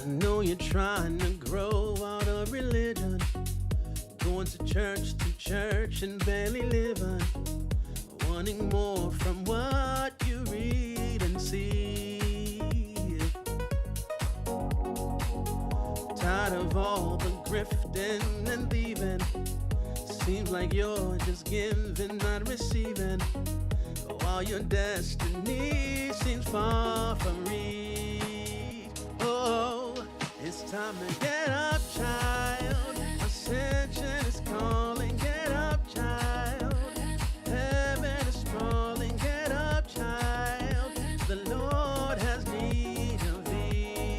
know you're trying to grow out of religion, going to church and barely living, wanting more from what you read and see. Tired of all the grifting and thieving, seems like you're just giving, not receiving, while your destiny seems far from reach. Oh, it's time to get up, child. Ascension is calling. Get up, child. Heaven is sprawling. Get up, child. The Lord has need of thee.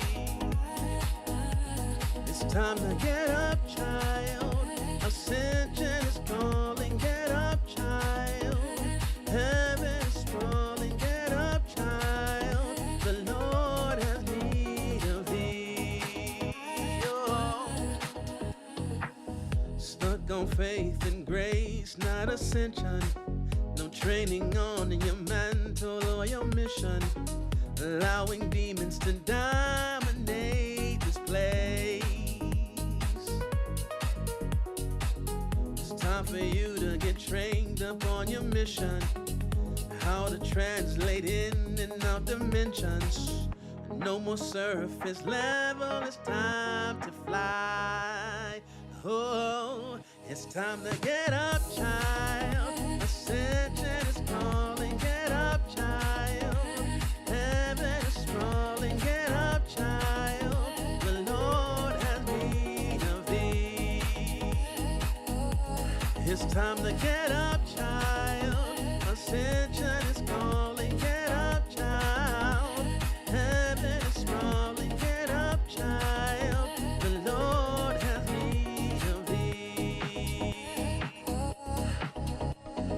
It's time to get up, child. Ascension is calling. Get up, child. Heaven is sprawling. Get up, child. The Lord has need of thee. Oh. Stuck on faith and grace, not ascension. No training on your mantle or your mission. Allowing demons to dominate this place. It's time for you to get trained up on your mission. How to translate in and out dimensions. No more surface level, it's time to fly. Oh, it's time to get up, child. Ascension is calling. Get up, child. Heaven is sprawling. Get up, child. The Lord has need of thee. It's time to get up, child. Ascension is calling. Get up, child. Heaven is sprawling. Get up, child. The Lord has need of thee.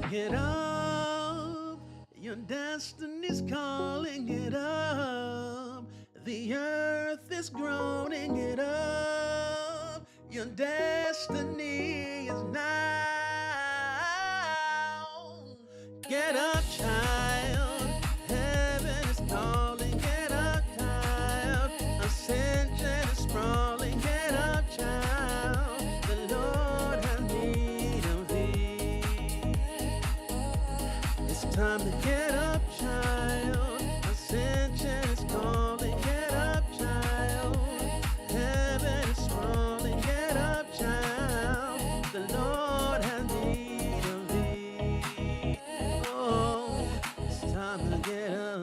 Get up. Your destiny's calling. Get up. The earth is groaning. Get up. Your destiny is now. Get up, child. Heaven is calling. Get up, child. Ascension is sprawling. Get up, child. The Lord has need of thee. It's time to get up, child. Ascension is calling. Get up, child. Heaven is sprawling. Get up, child. The Lord has need of thee. Oh, it's time to get up.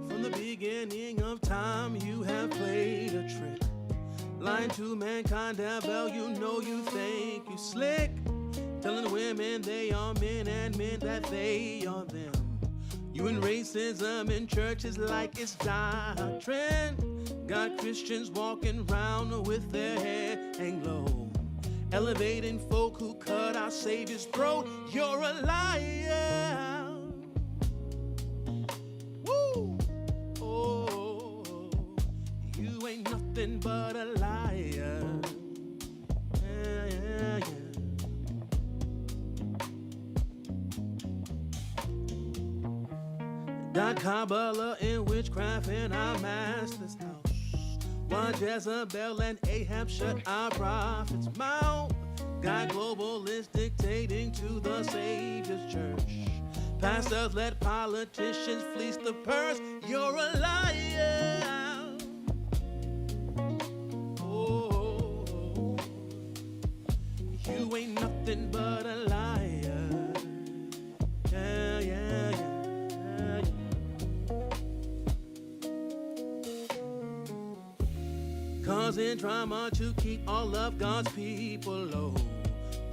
From the beginning of time, you have played a trick. Lying to mankind, devil, you know you think you slick. Telling women they are men and men that they are them. You and racism in churches like it's doctrine. Got Christians walking around with their hair hang low. Elevating folk who cut our Savior's throat. You're a liar. Woo! Oh, you ain't nothing but a liar. Yeah, yeah, yeah. Got Kabbalah and witchcraft in our master's house. Why Jezebel and Ahab shut our prophet's mouth. Got globalists dictating to the Savior's church. Pastors let politicians fleece the purse. You're a liar. Oh, you ain't nothing but a liar. Yeah, yeah, yeah. Causing drama to keep all of God's people low.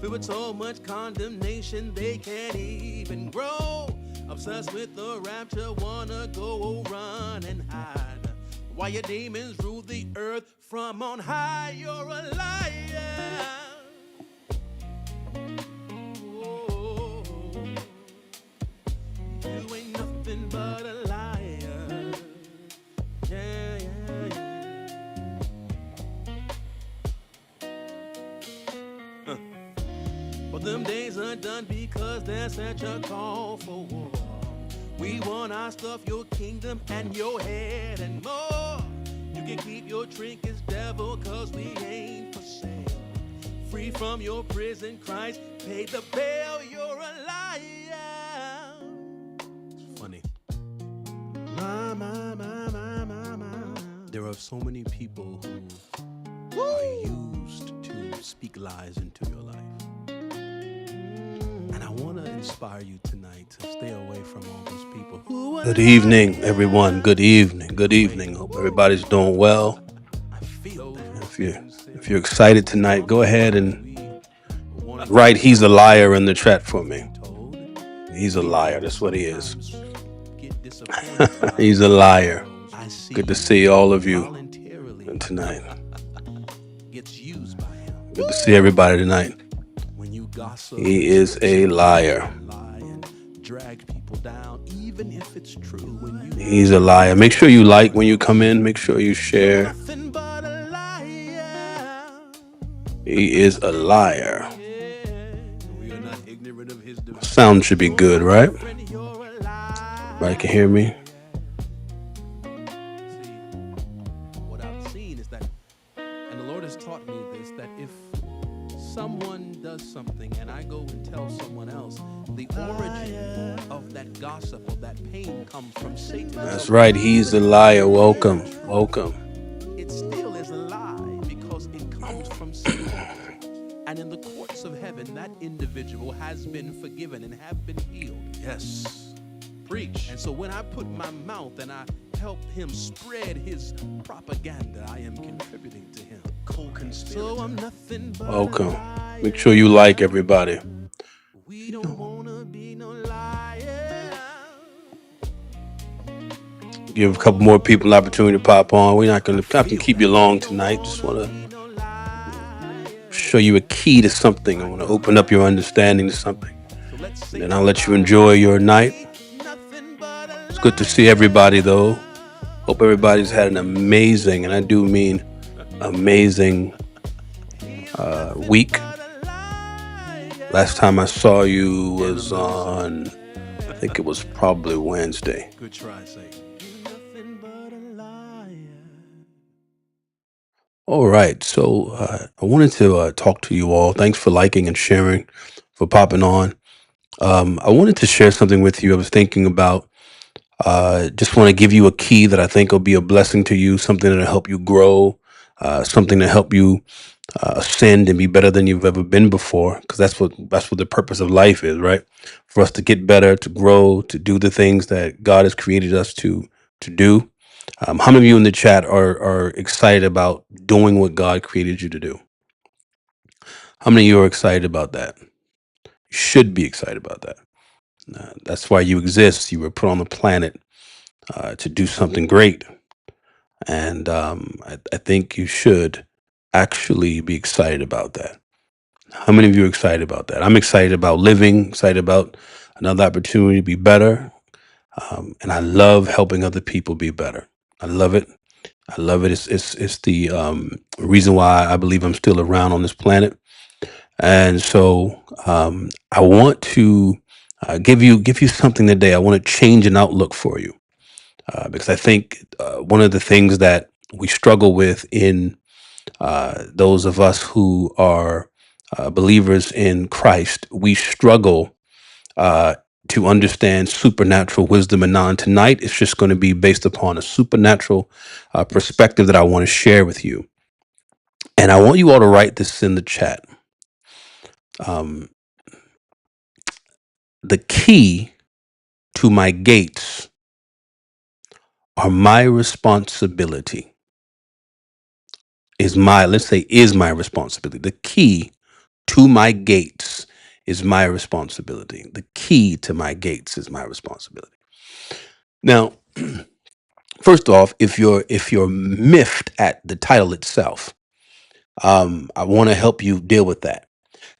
Filled with so much condemnation they can't even grow. Obsessed with the rapture, wanna go run and hide. While your demons rule the earth from on high, you're a liar. Oh, you ain't nothing but a liar. Yeah, yeah, yeah. them days are done because there's such a call for war. We want our stuff, your kingdom, and your head and more. You can keep your trinkets, devil, cause we ain't for sale. Free from your prison, Christ paid the bail, you're a liar. It's funny. There are so many people who are used to speak lies into your life. And I want to inspire you tonight to stay away from all those people. Good evening, everyone. Good evening. Good evening. Hope everybody's doing well. If you're excited tonight, go ahead and write "He's a liar" in the chat for me. He's a liar. That's what he is. He's a liar. Good to see all of you tonight. Good to see everybody tonight. He is a liar. He's a liar. Make sure you like when you come in. Make sure you share. He is a liar. Sound should be good, right? Everybody can hear me. What I've seen is that, and the Lord has taught me this, that if someone does something and I go and tell someone else, the origin of that gossip or that pain comes from Satan. That's right. He's a liar. Welcome. Welcome. It still is a lie because it comes from Satan. And in the courts of heaven, that individual has been forgiven and have been healed. Yes. Preach. And so when I put my mouth and I help him spread his propaganda, I am contributing to him. Co-conspirator. So I'm nothing but Welcome. Make sure you like everybody. We don't wanna be no liar. Give a couple more people an opportunity to pop on. We're not going to have to keep you long tonight. Just want to show you a key to something. I want to open up your understanding to something. And then I'll let you enjoy your night. It's good to see everybody, though. Hope everybody's had an amazing, and I do mean amazing, week. Last time I saw you was on, I think it was probably Wednesday. Good try, Satan. All right. So I wanted to talk to you all. Thanks for liking and sharing, for popping on. I wanted to share something with you. I was thinking about, just want to give you a key that I think will be a blessing to you, something that'll help you grow, something to help you ascend and be better than you've ever been before. Because that's what the purpose of life is, right? For us to get better, to grow, to do the things that God has created us to do. How many of you in the chat are excited about doing what God created you to do? How many of you are excited about that? You should be excited about that. That's why you exist. You were put on the planet to do something great. And I think you should actually be excited about that. How many of you are excited about that? I'm excited about living, excited about another opportunity to be better. And I love helping other people be better. I love it. I love it. It's the reason why I believe I'm still around on this planet. And so I want to give you something today. I want to change an outlook for you because I think one of the things that we struggle with in those of us who are believers in Christ, we struggle to understand supernatural wisdom and knowledge. Tonight, it's just going to be based upon a supernatural perspective that I want to share with you. And I want you all to write this in the chat. The key to my gates are my responsibility. Is my responsibility. The key to my gates is my responsibility. The key to my gates is my responsibility. Now, first off, if you're miffed at the title itself, I want to help you deal with that.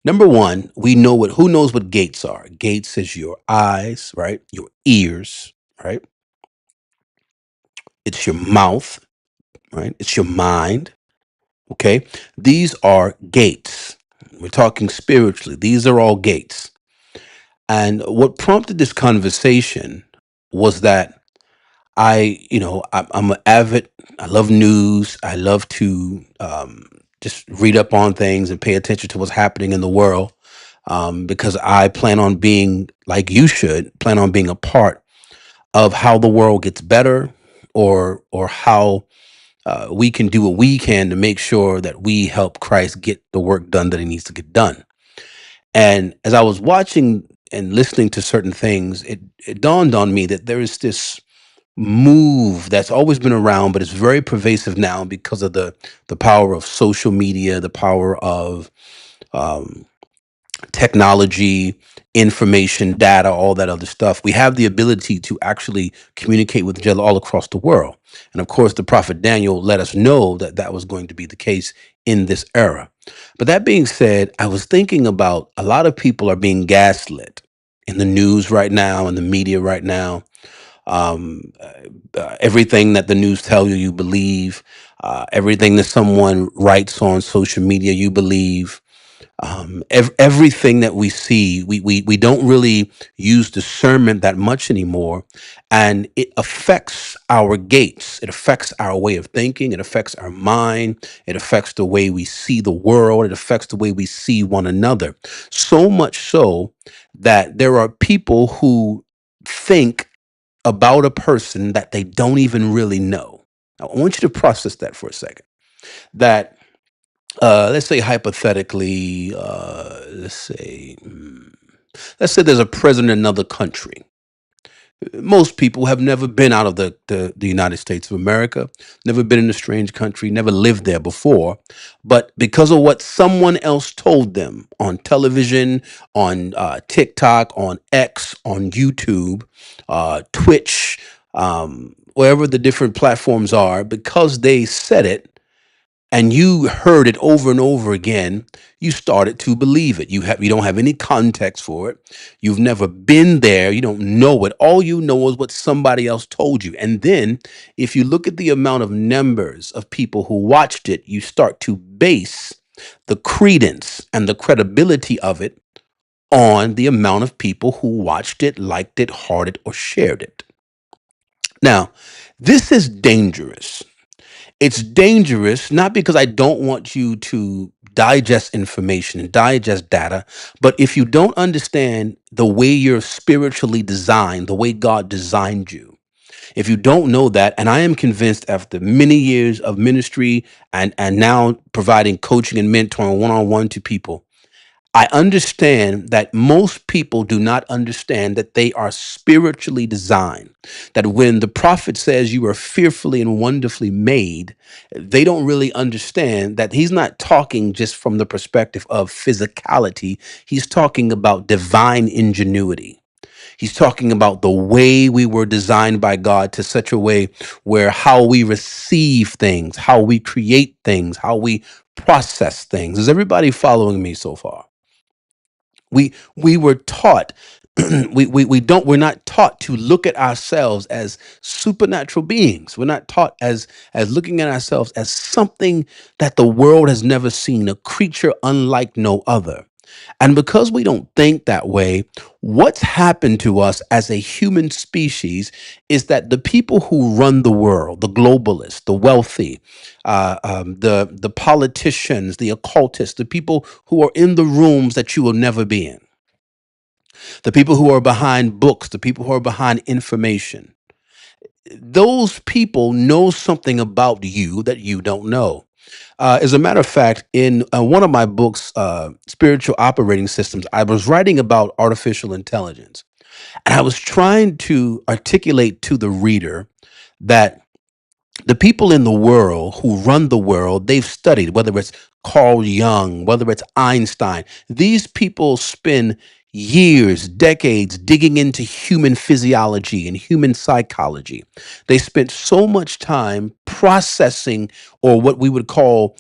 Number one, who knows what gates are? Gates is your eyes, right? Your ears, right? It's your mouth, right? It's your mind. Okay. These are gates, We're talking spiritually. These are all gates. And what prompted this conversation was that I'm an avid, I love news. I love to just read up on things and pay attention to what's happening in the world, because I plan on being, like you should, plan on being a part of how the world gets better, or how we can do what we can to make sure that we help Christ get the work done that he needs to get done. And as I was watching and listening to certain things, it dawned on me that there is this move that's always been around, but it's very pervasive now because of the power of social media, the power of um, technology, information, data, all that other stuff. We have the ability to actually communicate with each other all across the world. And of course, the prophet Daniel let us know that that was going to be the case in this era. But that being said, I was thinking about a lot of people are being gaslit in the news right now, in the media right now. Everything that the news tell you, you believe. Everything that someone writes on social media, you believe. Everything that we see, we don't really use discernment that much anymore, and it affects our gates. It affects our way of thinking. It affects our mind. It affects the way we see the world. It affects the way we see one another. So much so that there are people who think about a person that they don't even really know. Now, I want you to process that for a second. That let's say hypothetically, let's say there's a president in another country. Most people have never been out of the United States of America, never been in a strange country, never lived there before. But because of what someone else told them on television, on TikTok, on X, on YouTube, Twitch, wherever the different platforms are, because they said it, and you heard it over and over again, you started to believe it. You don't have any context for it. You've never been there. You don't know it. All you know is what somebody else told you. And then if you look at the amount of numbers of people who watched it, you start to base the credence and the credibility of it on the amount of people who watched it, liked it, hearted, or shared it. Now, this is dangerous. It's dangerous, not because I don't want you to digest information and digest data, but if you don't understand the way you're spiritually designed, the way God designed you, if you don't know that, and I am convinced after many years of ministry and now providing coaching and mentoring one-on-one to people, I understand that most people do not understand that they are spiritually designed. That when the prophet says you are fearfully and wonderfully made, they don't really understand that he's not talking just from the perspective of physicality. He's talking about divine ingenuity. He's talking about the way we were designed by God to such a way where how we receive things, how we create things, how we process things. Is everybody following me so far? We were taught we don't we're not taught to look at ourselves as supernatural beings. We're not taught as looking at ourselves as something that the world has never seen, a creature unlike no other. And because we don't think that way, what's happened to us as a human species is that the people who run the world, the globalists, the wealthy, the politicians, the occultists, the people who are in the rooms that you will never be in, the people who are behind books, the people who are behind information, those people know something about you that you don't know. As a matter of fact, in one of my books, Spiritual Operating Systems, I was writing about artificial intelligence. And I was trying to articulate to the reader that the people in the world who run the world, they've studied, whether it's Carl Jung, whether it's Einstein. These people spend years, decades digging into human physiology and human psychology. They spent so much time processing, or what we would call,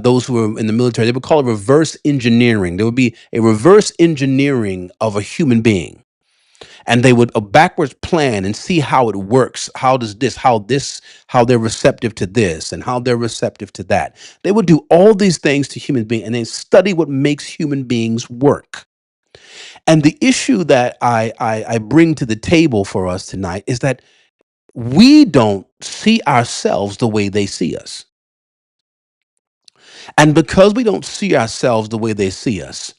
those who are in the military, they would call it reverse engineering. There would be a reverse engineering of a human being. and they would backwards plan and see how it works. How they're receptive to this and how they're receptive to that. They would do all these things to human beings and then study what makes human beings work. And the issue that I bring to the table for us tonight is that we don't see ourselves the way they see us. And because we don't see ourselves the way they see us,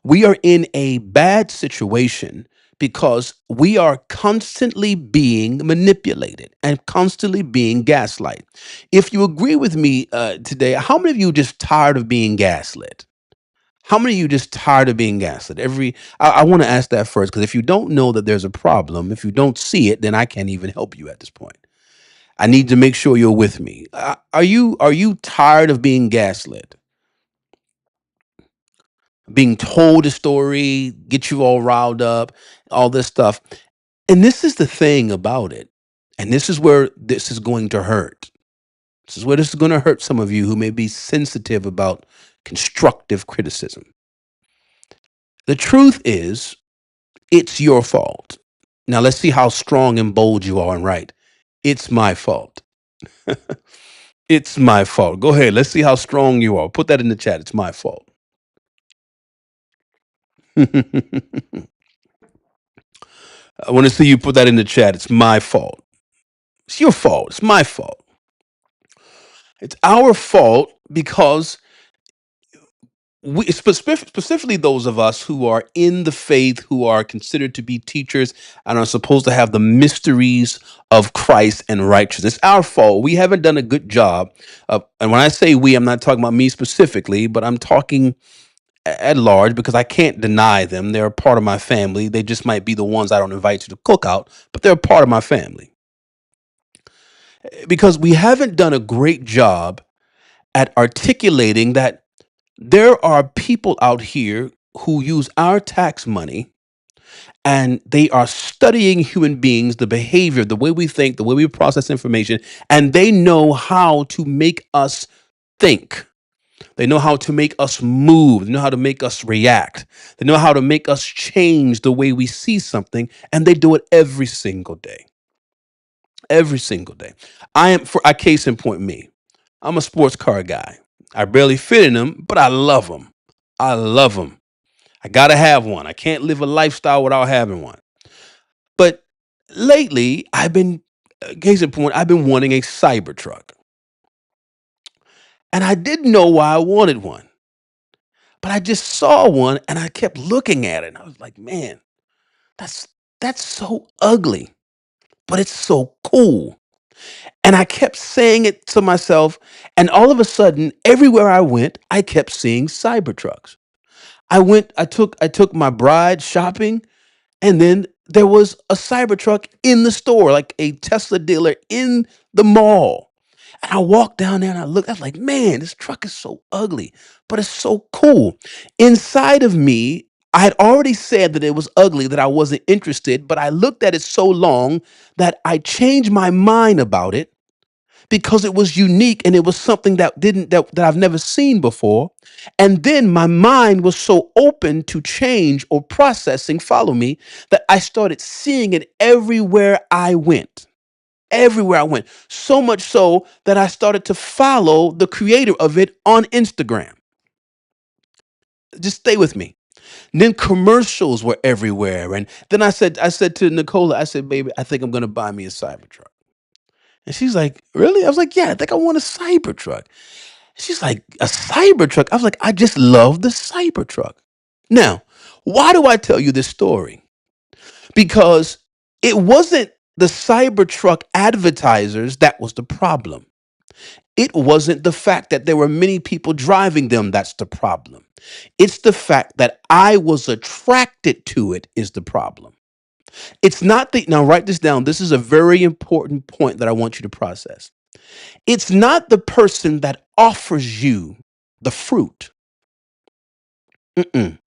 we are in a bad situation because we are constantly being manipulated and constantly being gaslight. If you agree with me today, how many of you are just tired of being gaslit? How many of you just tired of being gaslit? I want to ask that first, because if you don't know that there's a problem, if you don't see it, then I can't even help you at this point. I need to make sure you're with me. Are you tired of being gaslit? Being told a story, get you all riled up, all this stuff. And this is the thing about it. And this is where this is going to hurt. This is where this is going to hurt some of you who may be sensitive about constructive criticism. The truth is, it's your fault. Now let's see how strong and bold you are and right. It's my fault. It's my fault. Go ahead. Let's see how strong you are. Put that in the chat. It's my fault. I want to see you put that in the chat. It's my fault. It's your fault. It's my fault. It's our fault because specifically those of us who are in the faith, who are considered to be teachers and are supposed to have the mysteries of Christ and righteousness. It's our fault. We haven't done a good job. And when I say we, I'm not talking about me specifically, but I'm talking at large because I can't deny them. They're a part of my family. They just might be the ones I don't invite to the cookout, but they're a part of my family. Because we haven't done a great job at articulating that there are people out here who use our tax money and they are studying human beings, the behavior, the way we think, the way we process information, and they know how to make us think. They know how to make us move. They know how to make us react. They know how to make us change the way we see something, and they do it every single day. Every single day. I am, for a case in point, me. I'm a sports car guy. I barely fit in them, but I love them. I love them. I gotta have one. I can't live a lifestyle without having one. But lately, case in point, I've been wanting a Cybertruck, and I didn't know why I wanted one. But I just saw one, and I kept looking at it, and I was like, man, that's that's so ugly, but it's so cool. And I kept saying it to myself, and all of a sudden, everywhere I went, I kept seeing Cybertrucks. I took my bride shopping, and then there was a Cybertruck in the store, like a Tesla dealer in the mall. And I walked down there and I looked, I was like, man, this truck is so ugly, but it's so cool. Inside of me, I had already said that it was ugly, that I wasn't interested, but I looked at it so long that I changed my mind about it because it was unique and it was something that I've never seen before. And then my mind was so open to change or processing, follow me, that I started seeing it everywhere I went. Everywhere I went. So much so that I started to follow the creator of it on Instagram. Just stay with me. And then commercials were everywhere. And then I said to Nicola, I said, baby, I think I'm gonna buy me a Cybertruck. And she's like, really? I was like, yeah, I think I want a Cybertruck. She's like, a Cybertruck? I was like, I just love the Cybertruck. Now, why do I tell you this story? Because it wasn't the Cybertruck advertisers that was the problem. It wasn't the fact that there were many people driving them that's the problem. It's the fact that I was attracted to it is the problem. It's not the, now write this down. This is a very important point that I want you to process. It's not the person that offers you the fruit. Mm-mm.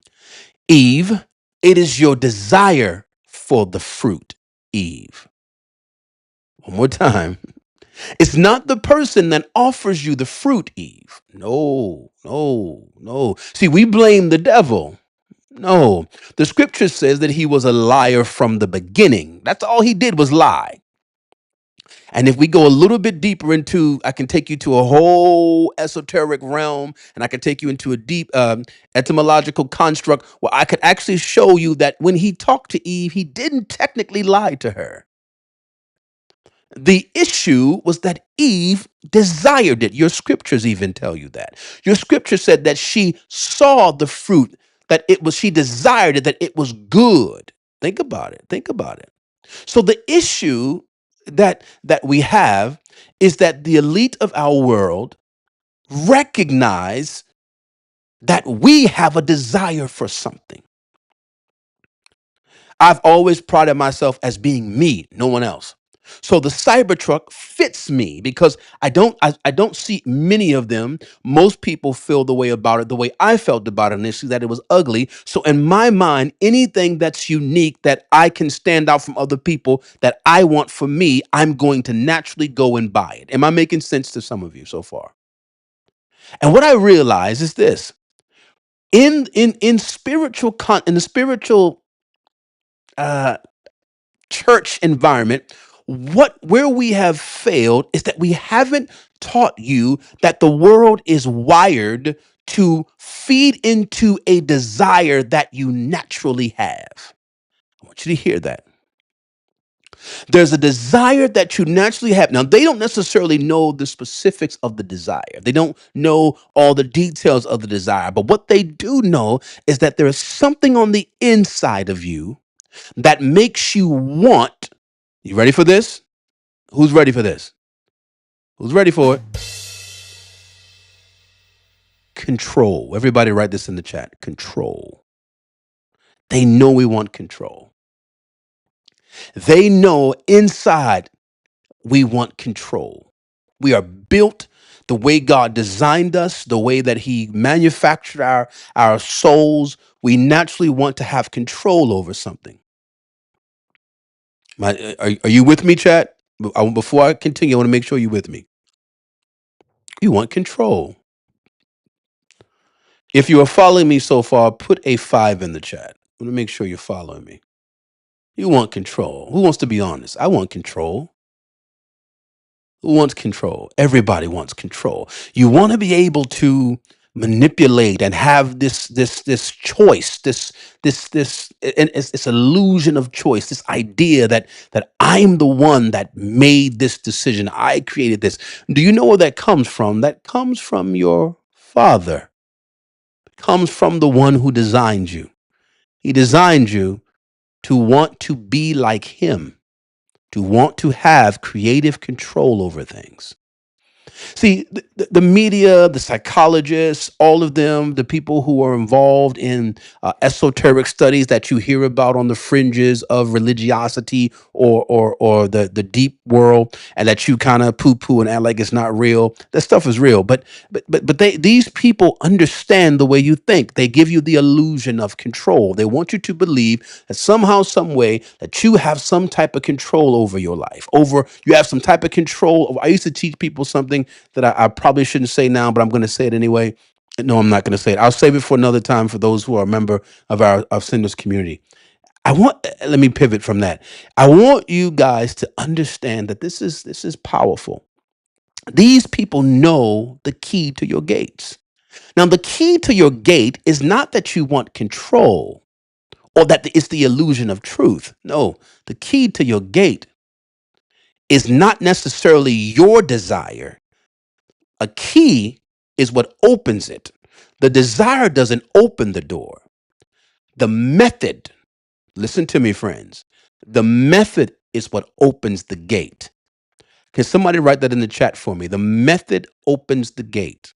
Eve, it is your desire for the fruit, Eve. One more time. It's not the person that offers you the fruit, Eve. No, no, no. See, we blame the devil. No, the scripture says that he was a liar from the beginning. That's all he did was lie. And if we go a little bit deeper into, I can take you to a whole esoteric realm, and I can take you into a deep etymological construct where I could actually show you that when he talked to Eve, he didn't technically lie to her. The issue was that Eve desired it. Your scriptures even tell you that. Your scripture said that she saw the fruit, that it was, she desired it, that it was good. Think about it. Think about it. So the issue that we have is that the elite of our world recognize that we have a desire for something. I've always prided myself as being me, no one else. So the Cybertruck fits me because I don't see many of them. Most people feel the way about it the way I felt about it initially, that it was ugly. So in my mind, anything that's unique that I can stand out from other people that I want for me, I'm going to naturally go and buy it. Am I making sense to some of you so far? And what I realize is this: in in the spiritual uh church environment, what where we have failed is that we haven't taught you that the world is wired to feed into a desire that you naturally have. I want you to hear that. There's a desire that you naturally have. Now, they don't necessarily know the specifics of the desire. They don't know all the details of the desire. But what they do know is that there is something on the inside of you that makes you want. You ready for this? Who's ready for this? Who's ready for it? Control. Everybody write this in the chat. Control. They know we want control. They know inside we want control. We are built the way God designed us, the way that He manufactured our souls. We naturally want to have control over something. Are you with me, chat? Before I continue, I want to make sure you're with me. You want control. If you are following me so far, put a 5 in the chat. I want to make sure you're following me. You want control. Who wants to be honest? I want control. Who wants control? Everybody wants control. You want to be able to manipulate and have this choice, and it's illusion of choice, this idea that I'm the one that made this decision. I created this. Do you know where that comes from? That comes from your father. Comes from the one who designed you. He designed you to want to be like him, to want to have creative control over things. See, the media, the psychologists, all of them, the people who are involved in esoteric studies that you hear about on the fringes of religiosity or the deep world, and that you kind of poo poo and act like it's not real. That stuff is real, but these people understand the way you think. They give you the illusion of control. They want you to believe that somehow, some way, that you have some type of control over your life. Over you have some type of control. I used to teach people something that I probably shouldn't say now, but I'm going to say it anyway. No, I'm not going to say it. I'll save it for another time for those who are a member of our of Senders community. Let me pivot from that. I want you guys to understand that this is powerful. These people know the key to your gates. Now, the key to your gate is not that you want control or that it's the illusion of truth. No, the key to your gate is not necessarily your desire. A key is what opens it. The desire doesn't open the door. The method, listen to me, friends, the method is what opens the gate. Can somebody write that in the chat for me? The method opens the gate.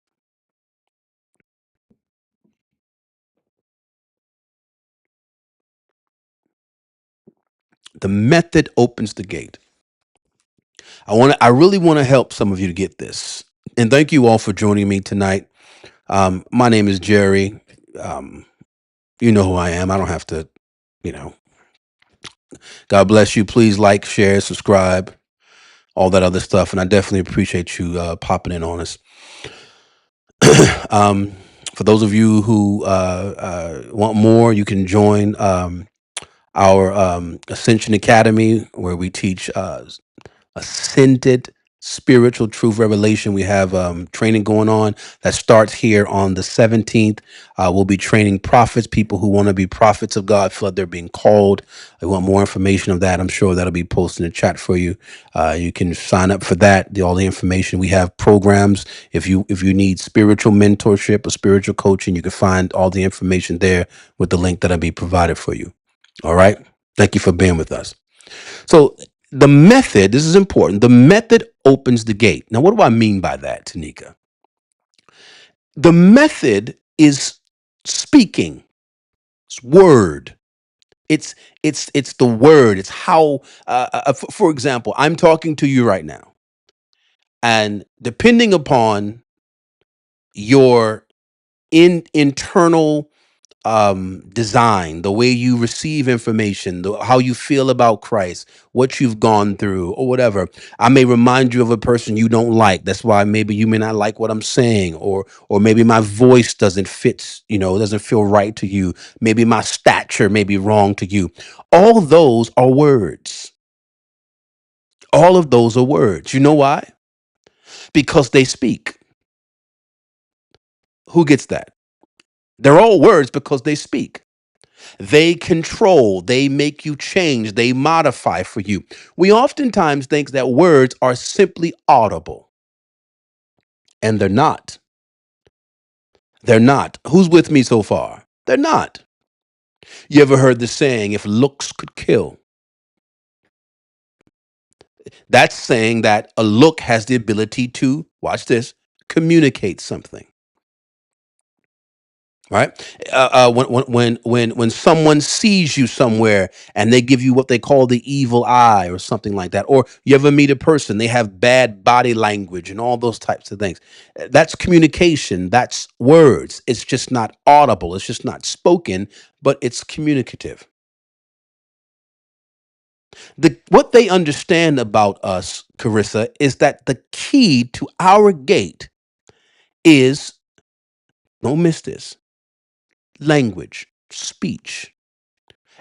The method opens the gate. I really want to help some of you to get this. And thank you all for joining me tonight. My name is Jerry. Um, you know who I am. I don't have to, you know. God bless you. Please like, share, subscribe, all that other stuff. And I definitely appreciate you popping in on us. um, For those of you who want more, you can join our Ascension Academy, where we teach ascended spiritual truth revelation. We have training going on that starts here on the 17th. We'll be training prophets, people who want to be prophets of God, feel like they're being called. I want more information of that. I'm sure that'll be posted in the chat for you. You can sign up for that. All the information. We have programs. If you need spiritual mentorship or spiritual coaching, you can find all the information there with the link that'll be provided for you. All right. Thank you for being with us. So the method, this is important. The method opens the gate. Now, what do I mean by that, Tanika? The method is speaking. It's word. It's it's the word. It's how. For example, I'm talking to you right now, and depending upon your internal design, the way you receive information, how you feel about Christ, what you've gone through, or whatever. I may remind you of a person you don't like. That's why maybe you may not like what I'm saying, or maybe my voice doesn't fit, doesn't feel right to you. Maybe my stature may be wrong to you. All those are words. All of those are words. You know why? Because they speak. Who gets that? They're all words because they speak. They control, they make you change, they modify for you. We oftentimes think that words are simply audible, and they're not. They're not. Who's with me so far? They're not. You ever heard the saying, if looks could kill? That's saying that a look has the ability to, watch this, communicate something. Right? When someone sees you somewhere and they give you what they call the evil eye or something like that, or you ever meet a person, they have bad body language and all those types of things. That's communication. That's words. It's just not audible. It's just not spoken, but it's communicative. What they understand about us, Carissa, is that the key to our gate is, don't miss this, language, speech.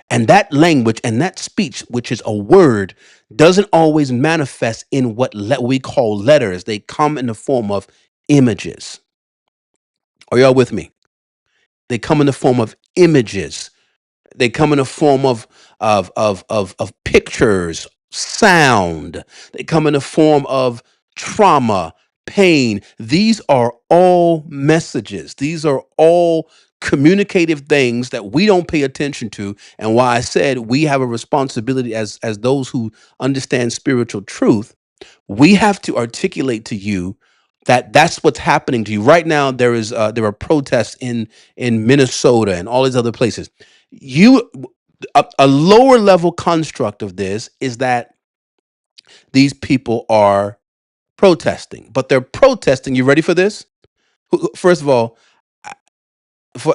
And that language and that speech, which is a word, doesn't always manifest in what we call letters. They come in the form of images. Are y'all with me? They come in the form of images. They come in the form of pictures, sound. They come in the form of trauma, pain. These are all messages. These are all communicative things that we don't pay attention to. And why I said we have a responsibility as those who understand spiritual truth, we have to articulate to you that that's what's happening to you right now. There are protests in Minnesota and all these other places. You a lower level construct of this is that these people are protesting, but they're protesting. You ready for this? First of all,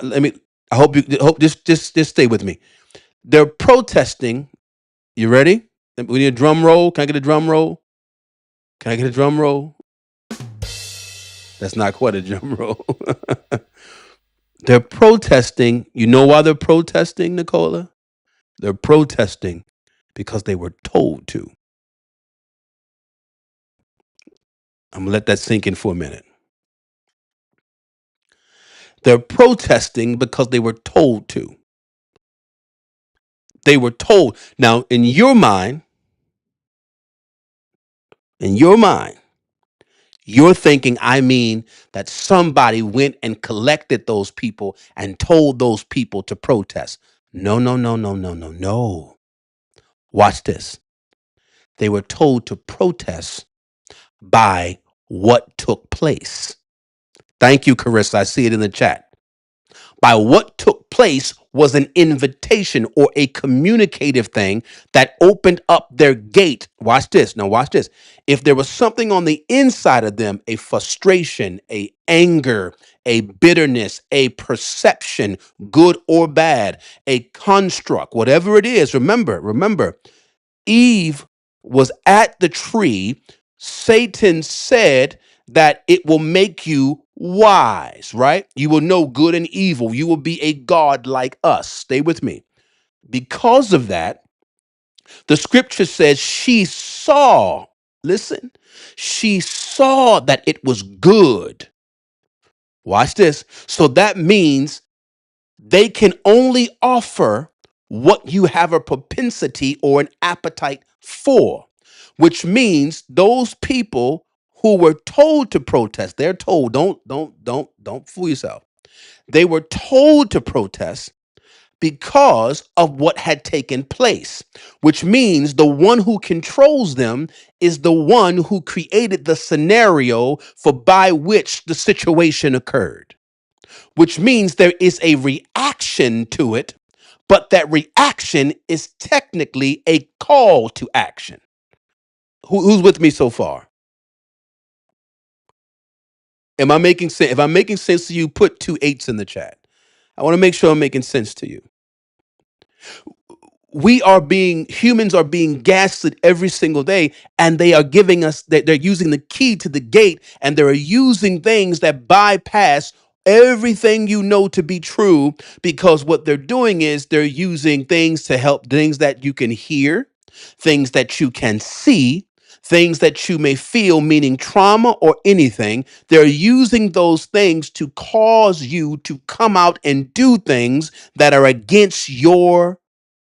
let me. I hope you hope just stay with me. They're protesting. You ready? We need a drum roll. Can I get a drum roll? Can I get a drum roll? That's not quite a drum roll. They're protesting. You know why they're protesting, Nicola? They're protesting because they were told to. I'm gonna let that sink in for a minute. They're protesting because they were told to. They were told. Now, in your mind, you're thinking, I mean, that somebody went and collected those people and told those people to protest. No, no, no, no, no, no, no. Watch this. They were told to protest by what took place. Thank you, Carissa. I see it in the chat. By what took place was an invitation or a communicative thing that opened up their gate. Watch this. Now, watch this. If there was something on the inside of them, a frustration, a anger, a bitterness, a perception, good or bad, a construct, whatever it is, remember, Eve was at the tree. Satan said that it will make you wise, right? You will know good and evil. You will be a God like us. Stay with me. Because of that, the scripture says she saw, listen, she saw that it was good. Watch this. So that means they can only offer what you have a propensity or an appetite for, which means those people who were told to protest, they're told, don't fool yourself. They were told to protest because of what had taken place, which means the one who controls them is the one who created the scenario for by which the situation occurred, which means there is a reaction to it, but that reaction is technically a call to action. Who's with me so far? Am I making sense? If I'm making sense to you, put two eights in the chat. I want to make sure I'm making sense to you. Humans are being gaslit every single day, and they are giving us that they're using the key to the gate, and they're using things that bypass everything you know to be true, because what they're doing is they're using things to help, things that you can hear, things that you can see, things that you may feel, meaning trauma or anything. They're using those things to cause you to come out and do things that are against your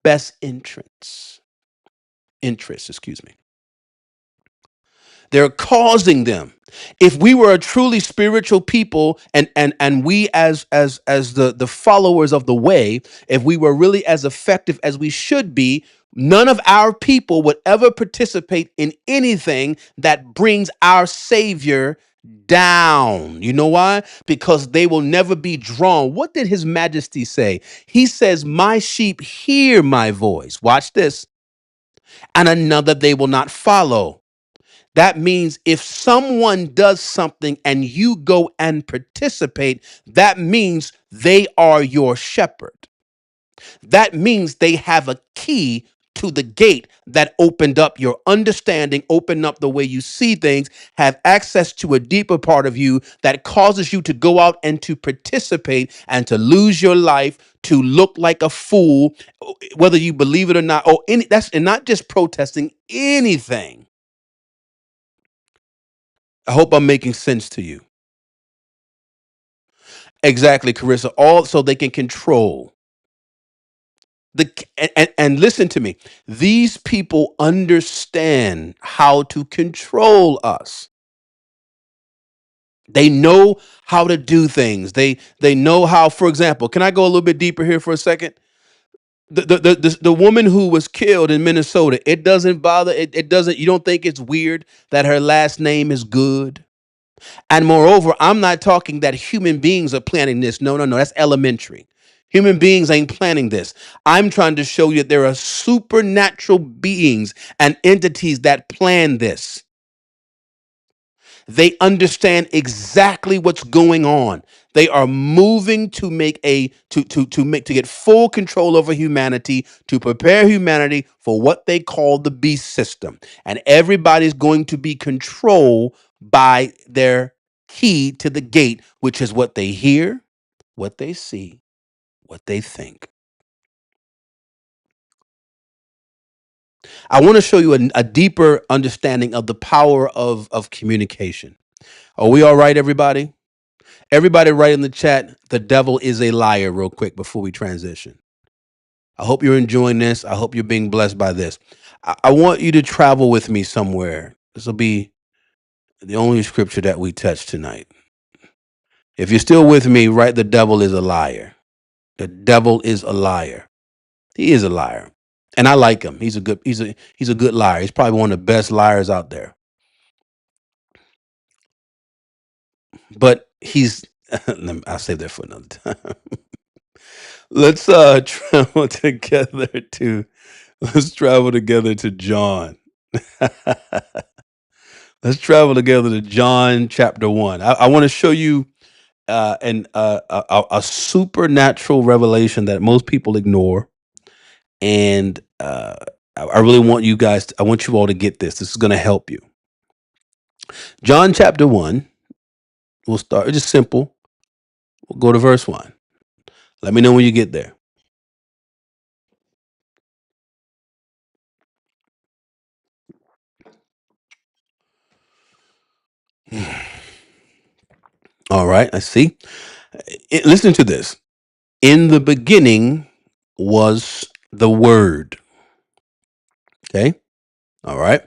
best interests, excuse me. They're causing them. If we were a truly spiritual people, and we as the followers of the way, if we were really as effective as we should be, none of our people would ever participate in anything that brings our Savior down. You know why? Because they will never be drawn. What did His Majesty say? He says, "My sheep hear my voice." Watch this. "And another they will not follow." That means if someone does something and you go and participate, that means they are your shepherd. That means they have a key to the gate that opened up your understanding, opened up the way you see things, have access to a deeper part of you that causes you to go out and to participate and to lose your life, to look like a fool, whether you believe it or not, or any that's and not just protesting anything. I hope I'm making sense to you. Exactly, Carissa. All so they can control. And listen to me. These people understand how to control us. They know how to do things. They know how, for example, can I go a little bit deeper here for a second? The woman who was killed in Minnesota, it doesn't bother, it doesn't, you don't think it's weird that her last name is Good? And moreover, I'm not talking that human beings are planning this. No, no, no. That's elementary. Human beings ain't planning this. I'm trying to show you that there are supernatural beings and entities that plan this. They understand exactly what's going on. They are moving to make to get full control over humanity, to prepare humanity for what they call the beast system. And everybody's going to be controlled by their key to the gate, which is what they hear, what they see, what they think. I want to show you a deeper understanding of the power of communication. Are we all right, everybody? Everybody write in the chat, "The devil is a liar," real quick before we transition. I hope you're enjoying this. I hope you're being blessed by this. I want you to travel with me somewhere. This will be the only scripture that we touch tonight. If you're still with me, write, "The devil is a liar." The devil is a liar. He is a liar. And I like him. He's a good liar. He's probably one of the best liars out there. But he's I'll save that for another time. Let's travel together to let's travel together to John. Let's travel together to John chapter 1. I want to show you a supernatural revelation that most people ignore, and I really want you guys. I want you all to get this. This is going to help you. John chapter 1, We'll start. It's just simple. We'll go to verse 1. Let me know when you get there. All right, I see. Listen to this. In the beginning was the Word. Okay. All right.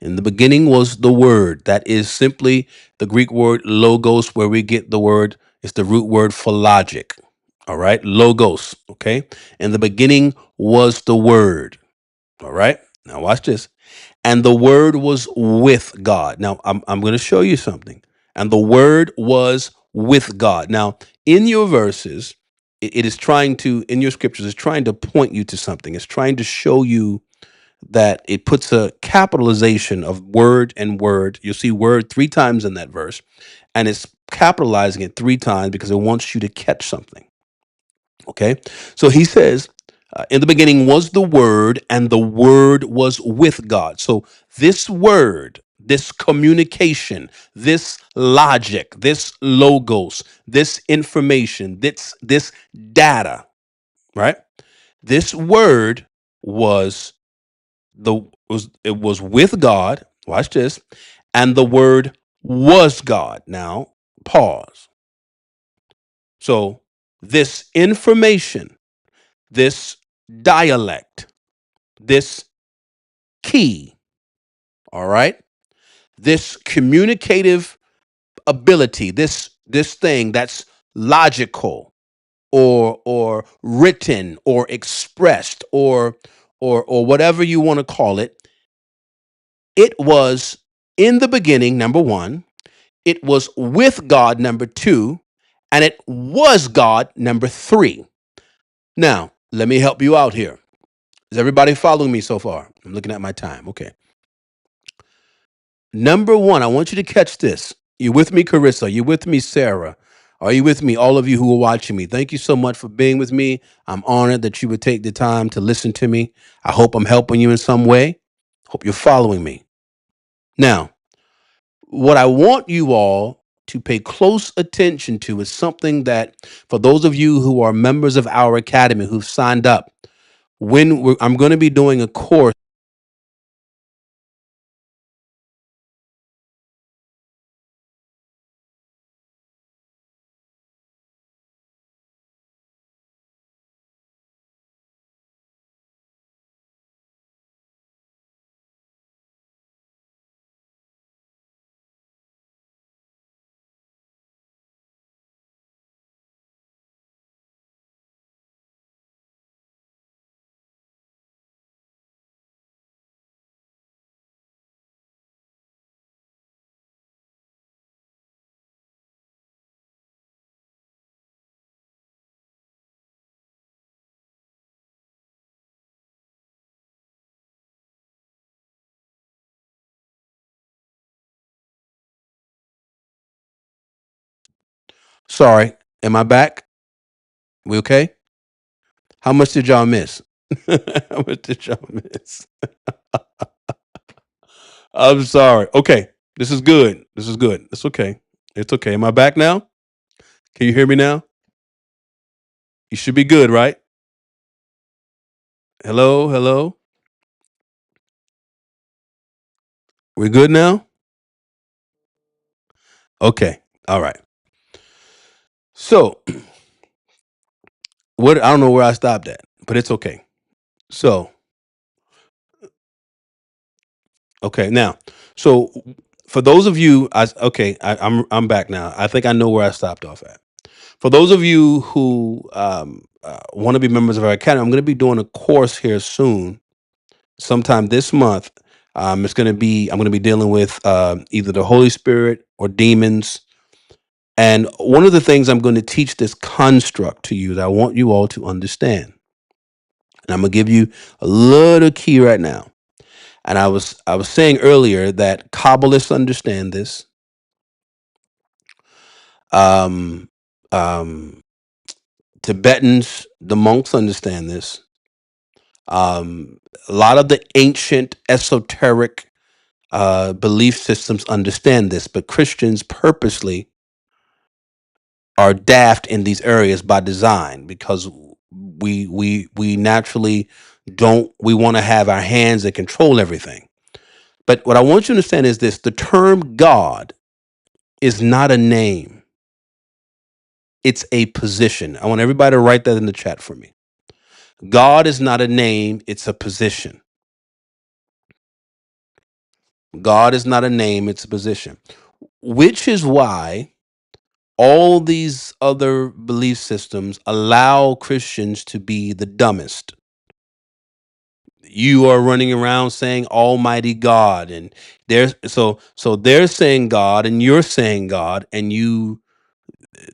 In the beginning was the Word. That is simply the Greek word logos, where we get the word, it's the root word for logic. All right. Logos. Okay. In the beginning was the Word. All right. Now watch this. And the Word was with God. Now I'm going to show you something. And the Word was with God. Now, in your verses, it is trying to, in your scriptures, it's trying to point you to something. It's trying to show you that it puts a capitalization of word and word. You'll see word three times in that verse, and it's capitalizing it three times because it wants you to catch something. Okay. So he says, in the beginning was the Word, and the Word was with God. So this word, this communication, this logic, this logos, this information, this data, right? This word was it was with God. Watch this. And the word was God. Now, pause. So this information, this dialect, this key, all right? This communicative ability, this thing that's logical or written or expressed or whatever you want to call it. It was in the beginning, number 1. It was with God, number 2, and it was God, number 3. Now, let me help you out here. Is everybody following me so far? I'm looking at my time. Okay. Number 1, I want you to catch this. You with me, Carissa? You with me, Sarah? Are you with me, all of you who are watching me? Thank you so much for being with me. I'm honored that you would take the time to listen to me. I hope I'm helping you in some way. Hope you're following me. Now, what I want you all to pay close attention to is something that, for those of you who are members of our academy who've signed up, I'm going to be doing a course. Sorry, am I back? We okay? How much did y'all miss? How much did y'all miss? I'm sorry. Okay, this is good. This is good. It's okay. It's okay. Am I back now? Can you hear me now? You should be good, right? Hello, hello. We're good now? Okay. All right. So, what I don't know where I stopped at, but it's okay. So, okay, now, so for those of you, I'm back now. I think I know where I stopped off at. For those of you who want to be members of our academy, I'm going to be doing a course here soon, sometime this month. I'm going to be dealing with either the Holy Spirit or demons. And one of the things I'm going to teach this construct to you that I want you all to understand. And I'm going to give you a little key right now. And I was saying earlier that Kabbalists understand this. Um, um, Tibetans, the monks understand this. A lot of the ancient esoteric belief systems understand this, but Christians purposely are daft in these areas by design, because we naturally don't we want to have our hands and control everything. But what I want you to understand is this: the term God is not a name, it's a position. I want everybody to write that in the chat for me. God is not a name, it's a position. God is not a name, it's a position. Which is why all these other belief systems allow Christians to be the dumbest. You are running around saying Almighty God, and they're saying God, and you're saying God, and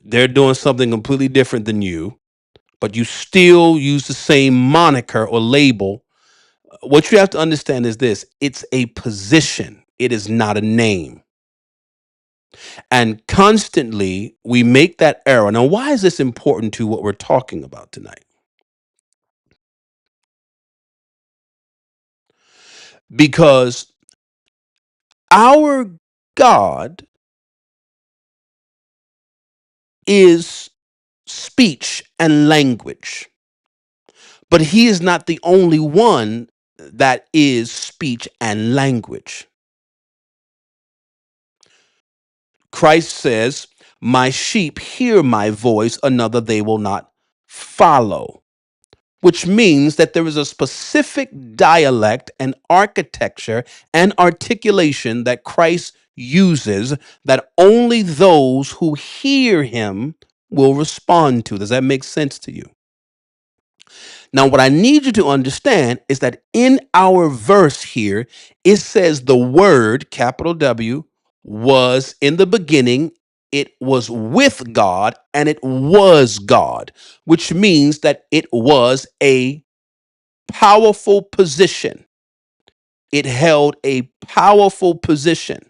they're doing something completely different than you, but you still use the same moniker or label. What you have to understand is this: it's a position, it is not a name. And constantly we make that error. Now, why is this important to what we're talking about tonight? Because our God is speech and language, but he is not the only one that is speech and language. Christ says, "My sheep hear my voice, another they will not follow," which means that there is a specific dialect and architecture and articulation that Christ uses that only those who hear him will respond to. Does that make sense to you? Now, what I need you to understand is that in our verse here, it says the word, capital W, was in the beginning, it was with God, and it was God, which means that it was a powerful position. It held a powerful position.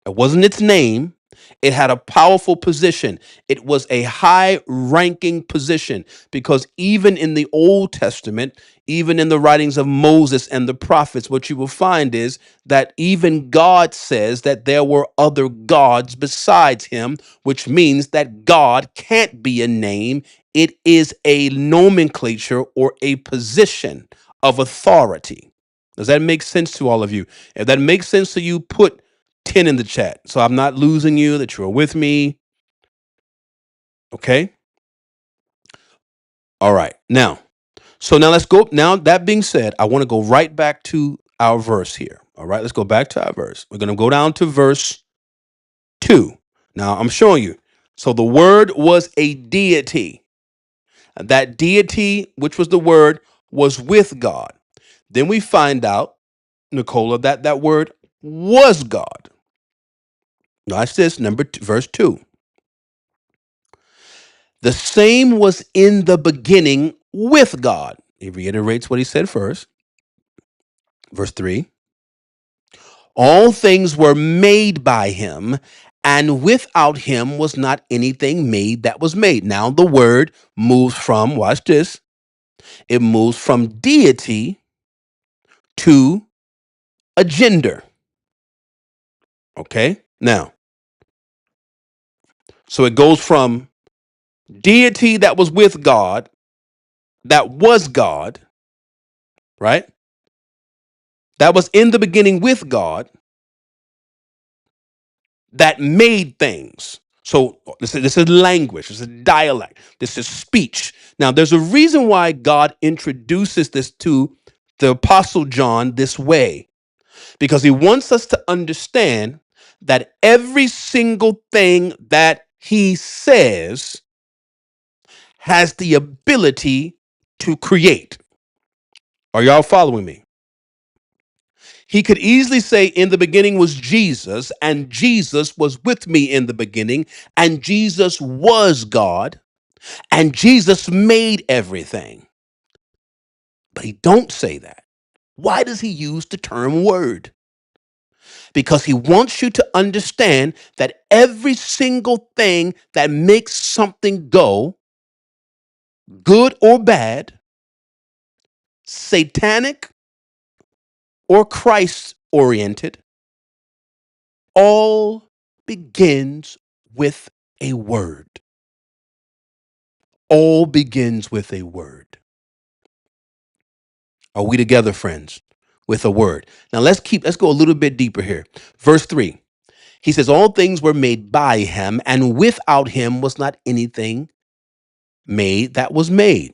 It wasn't its name. It had a powerful position. It was a high ranking position, because even in the Old Testament, even in the writings of Moses and the prophets, what you will find is that even God says that there were other gods besides him, which means that God can't be a name. It is a nomenclature or a position of authority. Does that make sense to all of you? If that makes sense to you, put 10 in the chat, so I'm not losing you, that you're with me. Okay. All right. Now let's go. Now, that being said, I want to go right back to our verse here. All right. Let's go back to our verse. We're going to go down to verse 2. Now, I'm showing you. So the word was a deity. That deity, which was the word, was with God. Then we find out, Nicola, that that word was God. Watch this, verse 2. The same was in the beginning with God. He reiterates what he said first. Verse 3. All things were made by him, and without him was not anything made that was made. Now the word moves from, watch this, it moves from deity to a gender. Okay? Now, so it goes from deity that was with God, that was God, right? That was in the beginning with God, that made things. So this is language, this is dialect, this is speech. Now, there's a reason why God introduces this to the Apostle John this way, because he wants us to understand that every single thing that he says has the ability to create. Are y'all following me? He could easily say, in the beginning was Jesus, and Jesus was with me in the beginning, and Jesus was God, and Jesus made everything. But he don't say that. Why does he use the term word? Because he wants you to understand that every single thing that makes something go, good or bad, satanic or Christ oriented, all begins with A word. All begins with a word. Are we together, friends? With a word. Now let's go a little bit deeper here. Verse 3. He says, all things were made by him, and without him was not anything made that was made.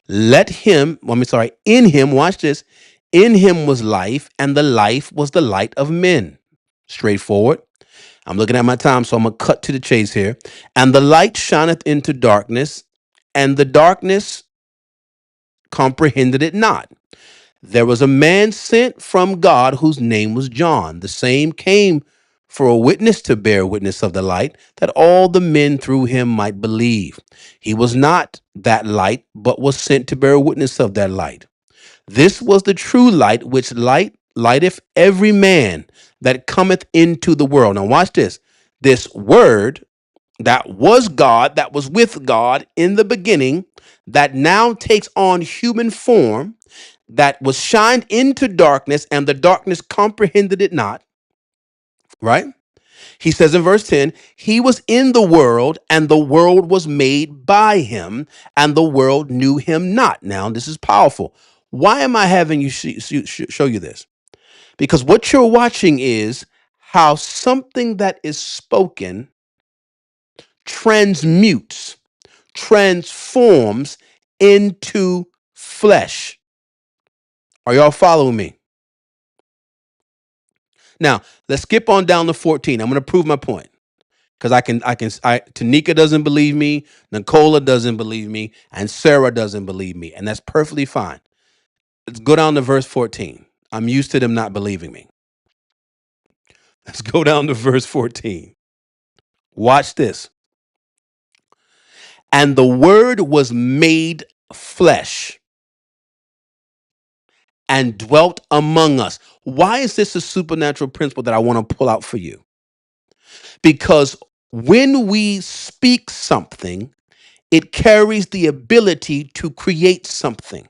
In him, watch this. In him was life, and the life was the light of men. Straightforward. I'm looking at my time, so I'm going to cut to the chase here. And the light shineth into darkness, and the darkness comprehended it not. There was a man sent from God whose name was John. The same came for a witness to bear witness of the light, that all the men through him might believe. He was not that light, but was sent to bear witness of that light. This was the true light, which lighteth every man that cometh into the world. Now watch this. This word that was God, that was with God in the beginning, that now takes on human form, that was shined into darkness, and the darkness comprehended it not, right? He says in verse 10, he was in the world, and the world was made by him, and the world knew him not. Now, this is powerful. Why am I having you show you this? Because what you're watching is how something that is spoken transmutes, transforms into flesh. Are y'all following me? Now, let's skip on down to 14. I'm going to prove my point. Because Tanika doesn't believe me, Nicola doesn't believe me, and Sarah doesn't believe me. And that's perfectly fine. Let's go down to verse 14. I'm used to them not believing me. Let's go down to verse 14. Watch this. And the word was made flesh and dwelt among us. Why is this a supernatural principle that I want to pull out for you? Because when we speak something, it carries the ability to create something.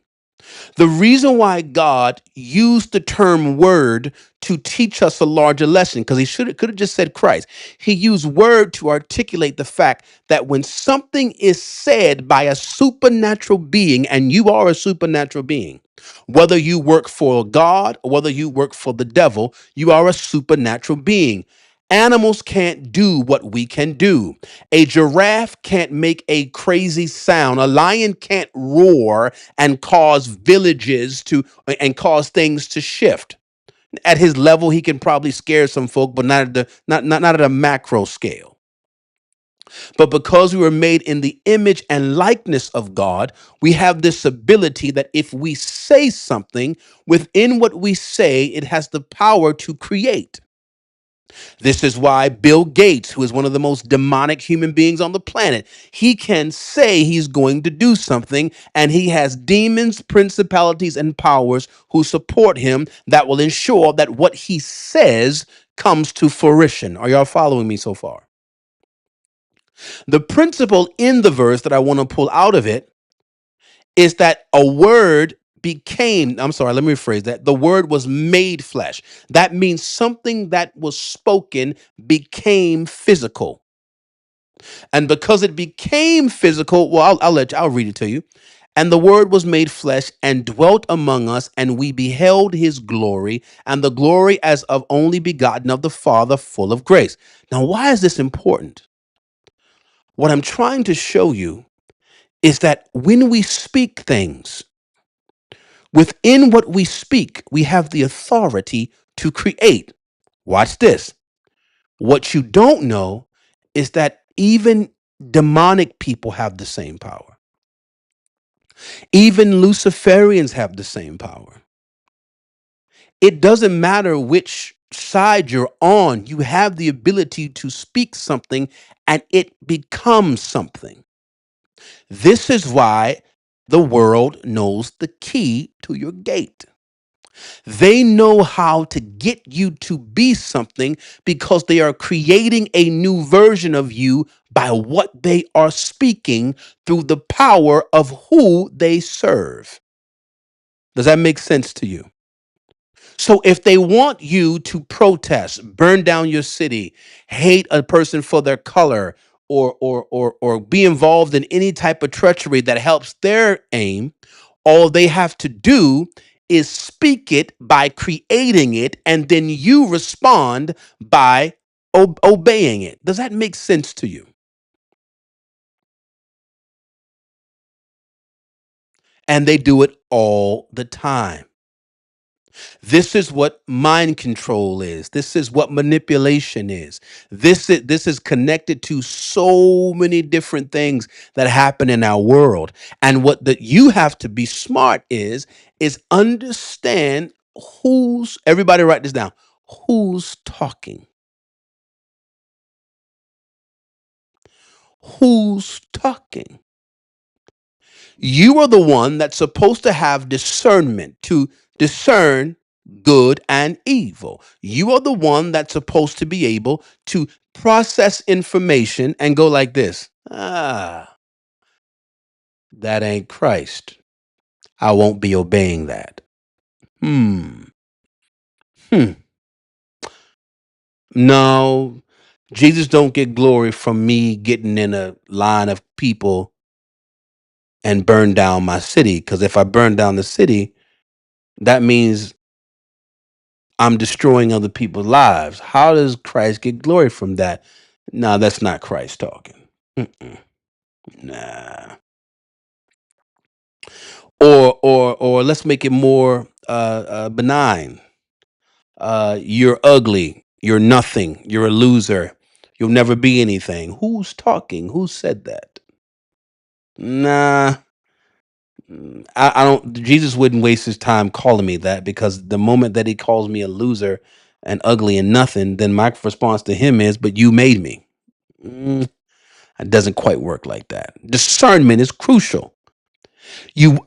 The reason why God used the term word to teach us a larger lesson, because could have just said Christ. He used word to articulate the fact that when something is said by a supernatural being, and you are a supernatural being, whether you work for God or whether you work for the devil, you are a supernatural being. Animals can't do what we can do. A giraffe can't make a crazy sound. A lion can't roar and cause villages to and cause things to shift. At his level, he can probably scare some folk, but not at a macro scale. But because we were made in the image and likeness of God, we have this ability that if we say something, within what we say, it has the power to create. This is why Bill Gates, who is one of the most demonic human beings on the planet, he can say he's going to do something, and he has demons, principalities, and powers who support him that will ensure that what he says comes to fruition. Are y'all following me so far? The principle in the verse that I want to pull out of it is that a word I'm sorry, let me rephrase that. The word was made flesh. That means something that was spoken became physical. And because it became physical, well, I'll read it to you. And the word was made flesh and dwelt among us, and we beheld his glory, and the glory as of only begotten of the Father, full of grace. Now, why is this important? What I'm trying to show you is that when we speak things, within what we speak, we have the authority to create. Watch this. What you don't know is that even demonic people have the same power. Even Luciferians have the same power. It doesn't matter which side you're on, you have the ability to speak something and it becomes something. This is why the world knows the key to your gate. They know how to get you to be something because they are creating a new version of you by what they are speaking through the power of who they serve. Does that make sense to you? So if they want you to protest, burn down your city, hate a person for their color, or be involved in any type of treachery that helps their aim. All they have to do is speak it by creating it, and then you respond by obeying it. Does that make sense to you? And they do it all the time. This is what mind control is. This is what manipulation is. This is connected to so many different things that happen in our world. And what that you have to be smart is understand who's, everybody write this down. Who's talking? Who's talking? You are the one that's supposed to have discernment to discern good and evil. You are the one that's supposed to be able to process information and go like this. Ah, that ain't Christ. I won't be obeying that. Hmm. Hmm. No, Jesus don't get glory from me getting in a line of people and burn down my city. Because if I burn down the city, that means I'm destroying other people's lives. How does Christ get glory from that? No, that's not Christ talking. Mm-mm, nah. Or let's make it more benign. You're ugly. You're nothing. You're a loser. You'll never be anything. Who's talking? Who said that? Nah. I don't. Jesus wouldn't waste his time calling me that, because the moment that he calls me a loser and ugly and nothing, then my response to him is, "But you made me." Mm, it doesn't quite work like that. Discernment is crucial.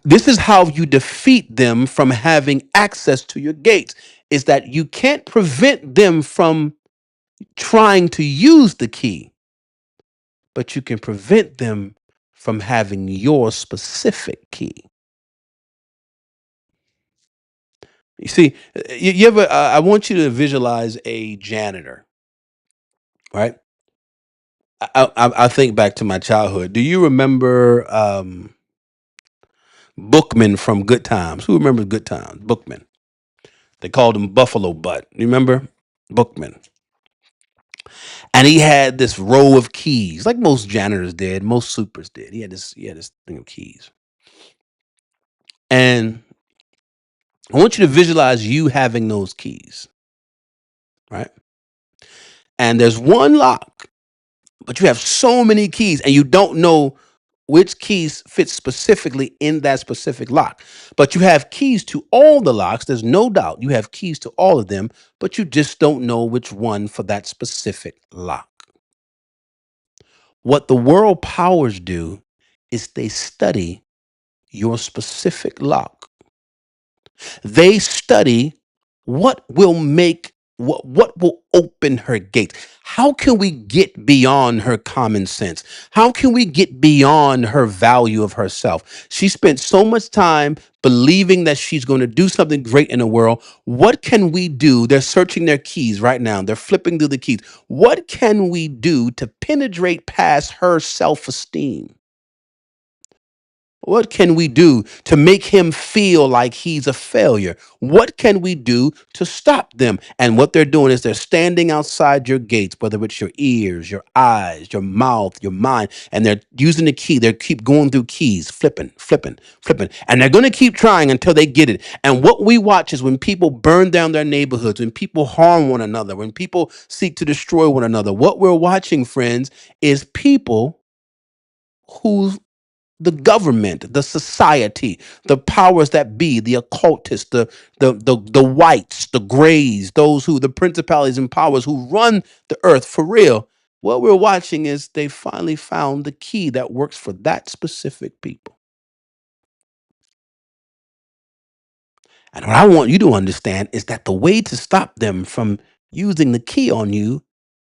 This is how you defeat them from having access to your gates. Is that you can't prevent them from trying to use the key, but you can prevent them from having your specific key. You see, you ever? I want you to visualize a janitor, right? I think back to my childhood. Do you remember Bookman from Good Times? Who remembers Good Times? Bookman. They called him Buffalo Butt. You remember Bookman? And he had this row of keys, like most janitors did, most supers did. He had this thing of keys. And I want you to visualize you having those keys, right? And there's one lock, but you have so many keys and you don't know which keys fit specifically in that specific lock. But you have keys to all the locks. There's no doubt you have keys to all of them, but you just don't know which one for that specific lock. What the world powers do is they study your specific lock. They study what will open her gates. How can we get beyond her common sense? How can we get beyond her value of herself? She spent so much time believing that she's going to do something great in the world. What can we do? They're searching their keys right now. They're flipping through the keys. What can we do to penetrate past her self-esteem? What can we do to make him feel like he's a failure? What can we do to stop them? And what they're doing is they're standing outside your gates, whether it's your ears, your eyes, your mouth, your mind, and they're using the key. They keep going through keys, flipping, flipping, flipping, and they're going to keep trying until they get it. And what we watch is when people burn down their neighborhoods, when people harm one another, when people seek to destroy one another, what we're watching, friends, is people who the government, the society, the powers that be, the occultists, the whites, the grays, those who the principalities and powers who run the earth for real. What we're watching is they finally found the key that works for that specific people. And what I want you to understand is that the way to stop them from using the key on you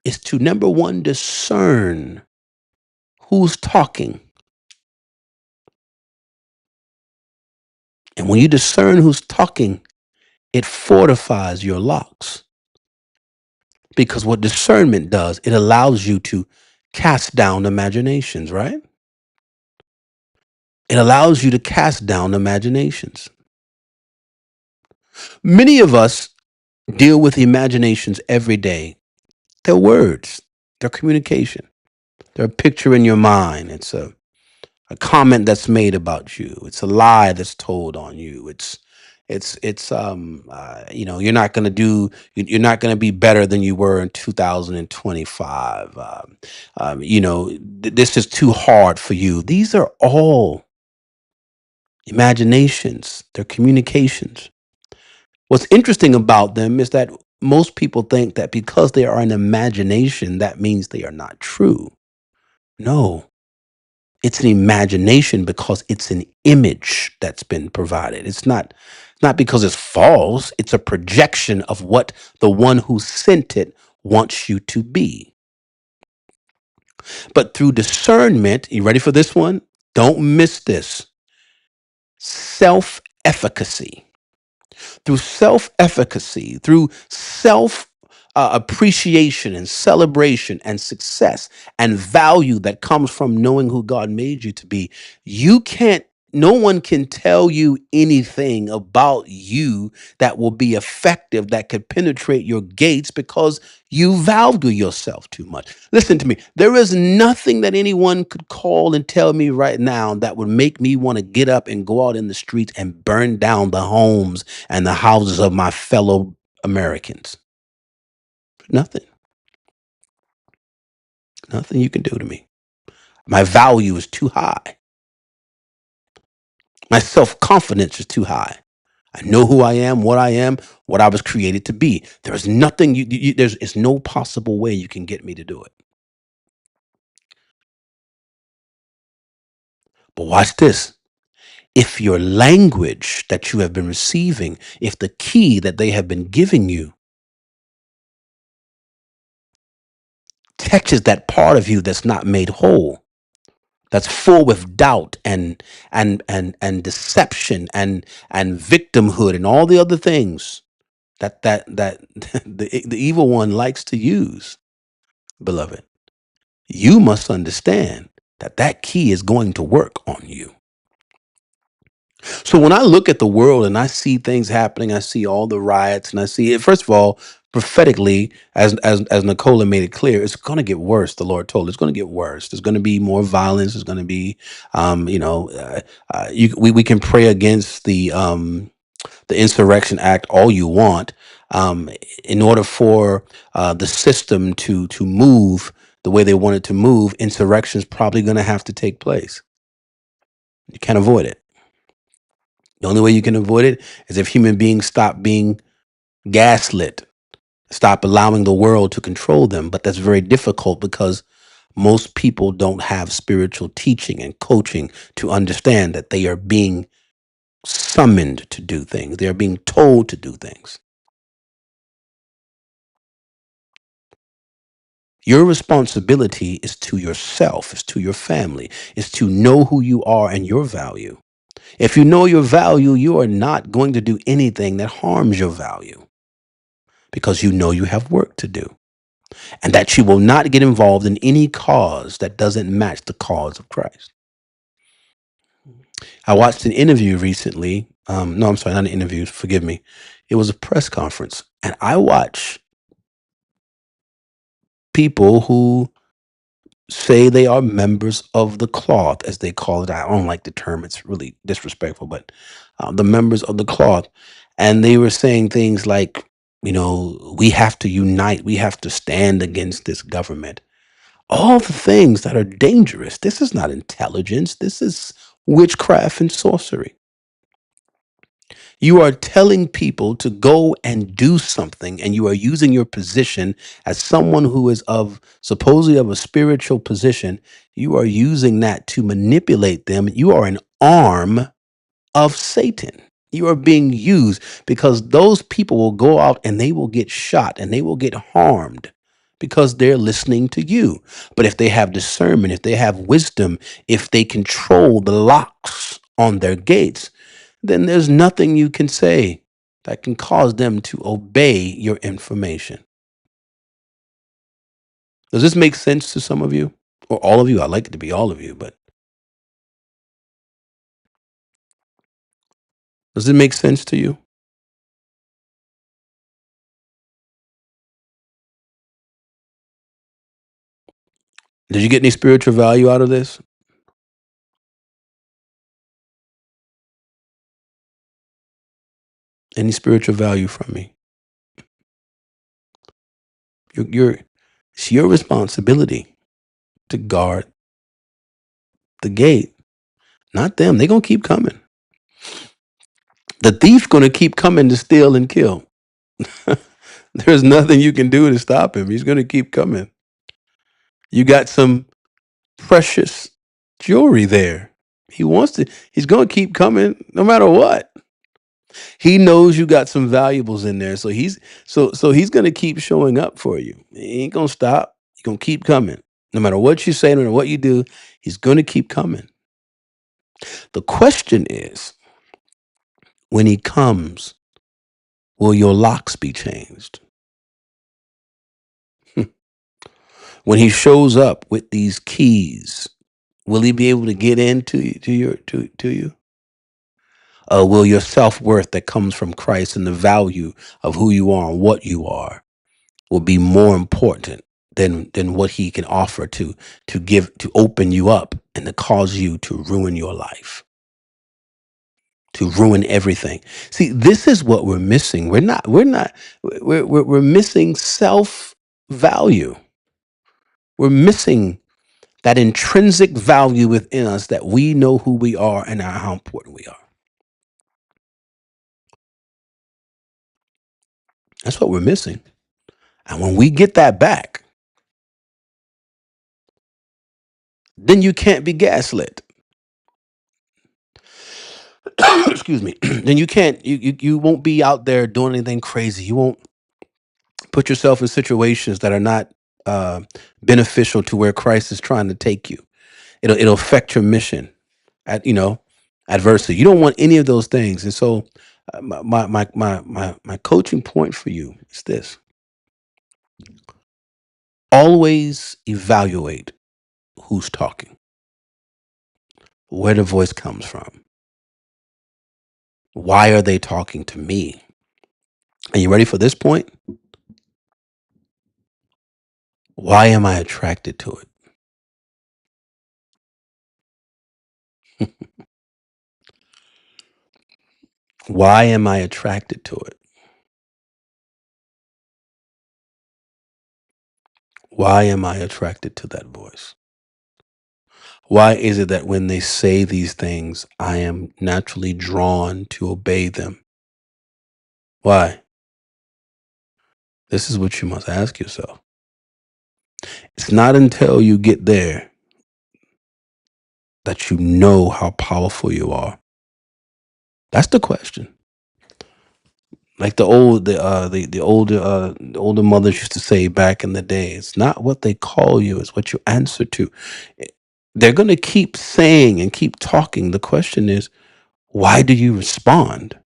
is to, number one, discern who's talking. And when you discern who's talking, it fortifies your locks. Because what discernment does, it allows you to cast down imaginations, right? It allows you to cast down imaginations. Many of us deal with imaginations every day. They're words, they're communication, they're a picture in your mind. It's a comment that's made about you. It's a lie that's told on you. You're not going to you're not going to be better than you were in 2025. This is too hard for you. These are all imaginations. They're communications. What's interesting about them is that most people think that because they are an imagination, that means they are not true. No, it's an imagination because it's an image that's been provided. It's not because it's false. It's a projection of what the one who sent it wants you to be. But through discernment, you ready for this one? Don't miss this. Self efficacy. Through self efficacy, through self appreciation and celebration and success and value that comes from knowing who God made you to be, you can't. No one can tell you anything about you that will be effective, that could penetrate your gates because you value yourself too much. Listen to me. There is nothing that anyone could call and tell me right now that would make me want to get up and go out in the streets and burn down the homes and the houses of my fellow Americans. Nothing, nothing you can do to me. My value is too high. My self confidence is too high. I know who I am, what I was created to be. There's nothing it's no possible way you can get me to do it. But watch this. If your language that you have been receiving, if the key that they have been giving you touches that part of you that's not made whole, that's full with doubt and deception and victimhood and all the other things that the evil one likes to use, beloved, you must understand that that key is going to work on you. So when I look at the world and I see things happening, I see all the riots and I see it, first of all, prophetically, as Nicola made it clear, it's going to get worse. The Lord told it's going to get worse. There's going to be more violence. There's going to be, we can pray against the Insurrection Act all you want. In order for the system to move the way they want it to move, insurrection is probably going to have to take place. You can't avoid it. The only way you can avoid it is if human beings stop being gaslit, stop allowing the world to control them. But that's very difficult because most people don't have spiritual teaching and coaching to understand that they are being summoned to do things. They are being told to do things. Your responsibility is to yourself, is to your family, is to know who you are and your value. If you know your value, you are not going to do anything that harms your value because you know you have work to do and that you will not get involved in any cause that doesn't match the cause of Christ. I watched an interview recently. No, I'm sorry, not an interview. Forgive me. It was a press conference. And I watch people who say they are members of the cloth, as they call it. I don't like the term, it's really disrespectful, but the members of the cloth. And they were saying things like, we have to unite, we have to stand against this government. All the things that are dangerous. This is not intelligence, this is witchcraft and sorcery. You are telling people to go and do something, and you are using your position as someone who is of supposedly of a spiritual position. You are using that to manipulate them. You are an arm of Satan. You are being used because those people will go out and they will get shot and they will get harmed because they're listening to you. But if they have discernment, if they have wisdom, if they control the locks on their gates, then there's nothing you can say that can cause them to obey your information. Does this make sense to some of you? or all of you. I like it to be all of you, but does it make sense to you? Did you get any spiritual value out of this? Any spiritual value from me? You're it's your responsibility to guard the gate, not them. They're gonna keep coming. The thief gonna keep coming to steal and kill. There's nothing you can do to stop him. He's gonna keep coming. You got some precious jewelry there. He wants to. He's gonna keep coming no matter what. He knows you got some valuables in there, so he's gonna keep showing up for you. He ain't gonna stop. He's gonna keep coming. No matter what you say, no matter what you do, he's gonna keep coming. The question is, when he comes, will your locks be changed? When he shows up with these keys, will he be able to get into to you? Will your self worth that comes from Christ and the value of who you are and what you are will be more important than what he can offer to open you up and to cause you to ruin your life, to ruin everything. See, this is what we're missing. We're missing self value. We're missing that intrinsic value within us, that we know who we are and how important we are. That's what we're missing. And when we get that back, then you can't be gaslit. Excuse me. Then you can't you won't be out there doing anything crazy. You won't put yourself in situations that are not beneficial to where Christ is trying to take you. It'll affect your mission at adversity. You don't want any of those things. And so my coaching point for you is this: always evaluate who's talking, where the voice comes from. Why are they talking to me? Are you ready for this point? Why am I attracted to it? Why am I attracted to it? Why am I attracted to that voice? Why is it that when they say these things, I am naturally drawn to obey them? Why? This is what you must ask yourself. It's not until you get there that you know how powerful you are. That's the question. Like the older mothers used to say back in the day, it's not what they call you, it's what you answer to. Eh, They're gonna keep saying and keep talking. The question is, why do you respond?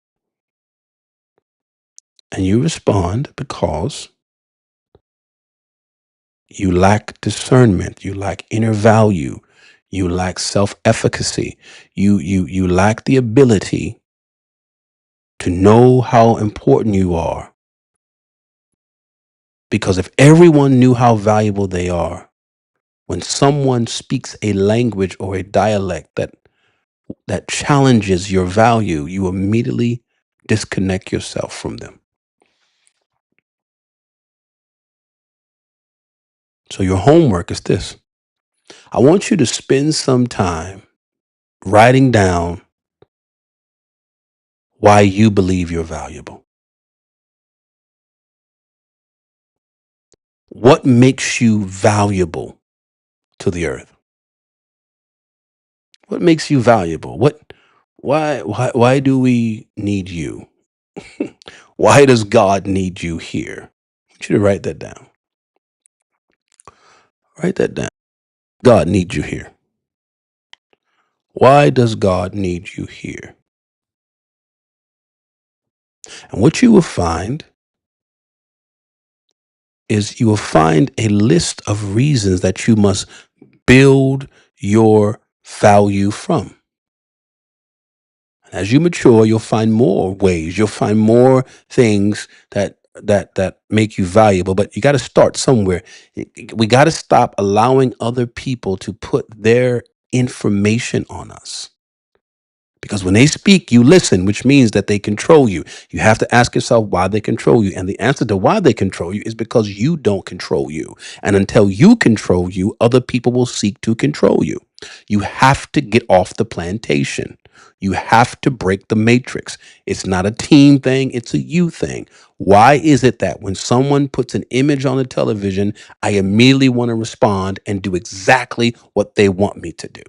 And you respond because you lack discernment, you lack inner value, you lack self-efficacy, you lack the ability to know how important you are. Because if everyone knew how valuable they are, when someone speaks a language or a dialect that challenges your value, you immediately disconnect yourself from them. So your homework is this: I want you to spend some time writing down why you believe you're valuable. What makes you valuable to the earth? What makes you valuable? Why do we need you? Why does God need you here? I want you to write that down. Write that down. God needs you here. Why does God need you here? And what you will find is you will find a list of reasons that you must build your value from. As you mature, you'll find more ways. You'll find more things that make you valuable. But you got to start somewhere. We got to stop allowing other people to put their information on us. Because when they speak, you listen, which means that they control you. You have to ask yourself why they control you. And the answer to why they control you is because you don't control you. And until you control you, other people will seek to control you. You have to get off the plantation. You have to break the matrix. It's not a team thing, it's a you thing. Why is it that when someone puts an image on the television, I immediately want to respond and do exactly what they want me to do?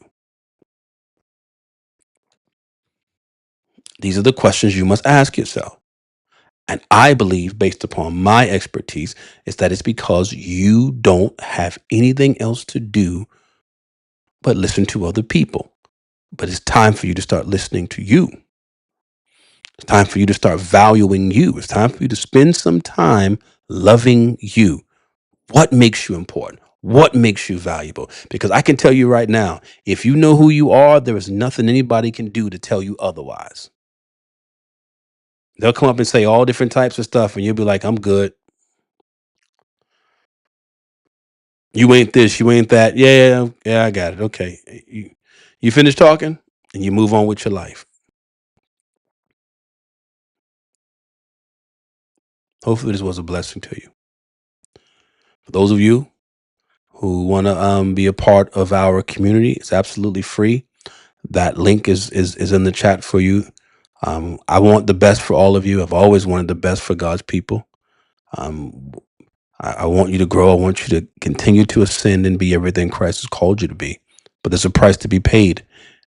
These are the questions you must ask yourself. And I believe, based upon my expertise, is that it's because you don't have anything else to do but listen to other people. But it's time for you to start listening to you. It's time for you to start valuing you. It's time for you to spend some time loving you. What makes you important? What makes you valuable? Because I can tell you right now, if you know who you are, there is nothing anybody can do to tell you otherwise. They'll come up and say all different types of stuff, and you'll be like, I'm good. You ain't this, you ain't that. Yeah, yeah, I got it. Okay. You finish talking and you move on with your life. Hopefully this was a blessing to you. For those of you who want to be a part of our community, it's absolutely free. That link is in the chat for you. I want the best for all of you. I've always wanted the best for God's people. Um, I want you to grow. I want you to continue to ascend and be everything Christ has called you to be. But there's a price to be paid.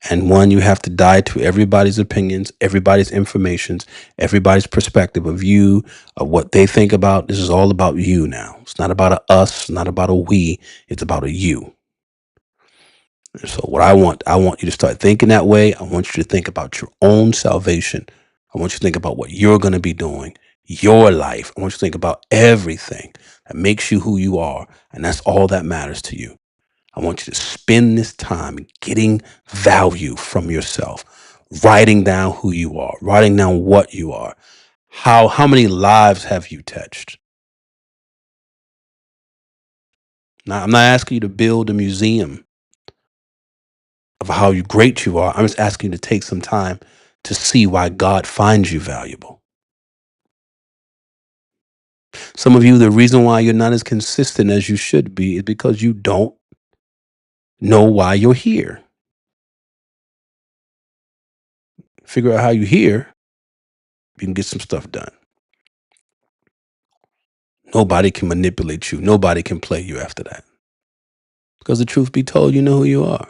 And one, you have to die to everybody's opinions, everybody's informations, everybody's perspective of you, of what they think about. This is all about you now. It's not about a us, not about a we. It's about a you. And so what I want you to start thinking that way. I want you to think about your own salvation. I want you to think about what you're going to be doing, your life. I want you to think about everything that makes you who you are. And that's all that matters to you. I want you to spend this time getting value from yourself, writing down who you are, writing down what you are. How many lives have you touched? Now, I'm not asking you to build a museum of how great you are. I'm just asking you to take some time to see why God finds you valuable. Some of you, the reason why you're not as consistent as you should be is because you don't know why you're here. Figure out how you're here, you can get some stuff done. Nobody can manipulate you. Nobody can play you after that. Because the truth be told, you know who you are.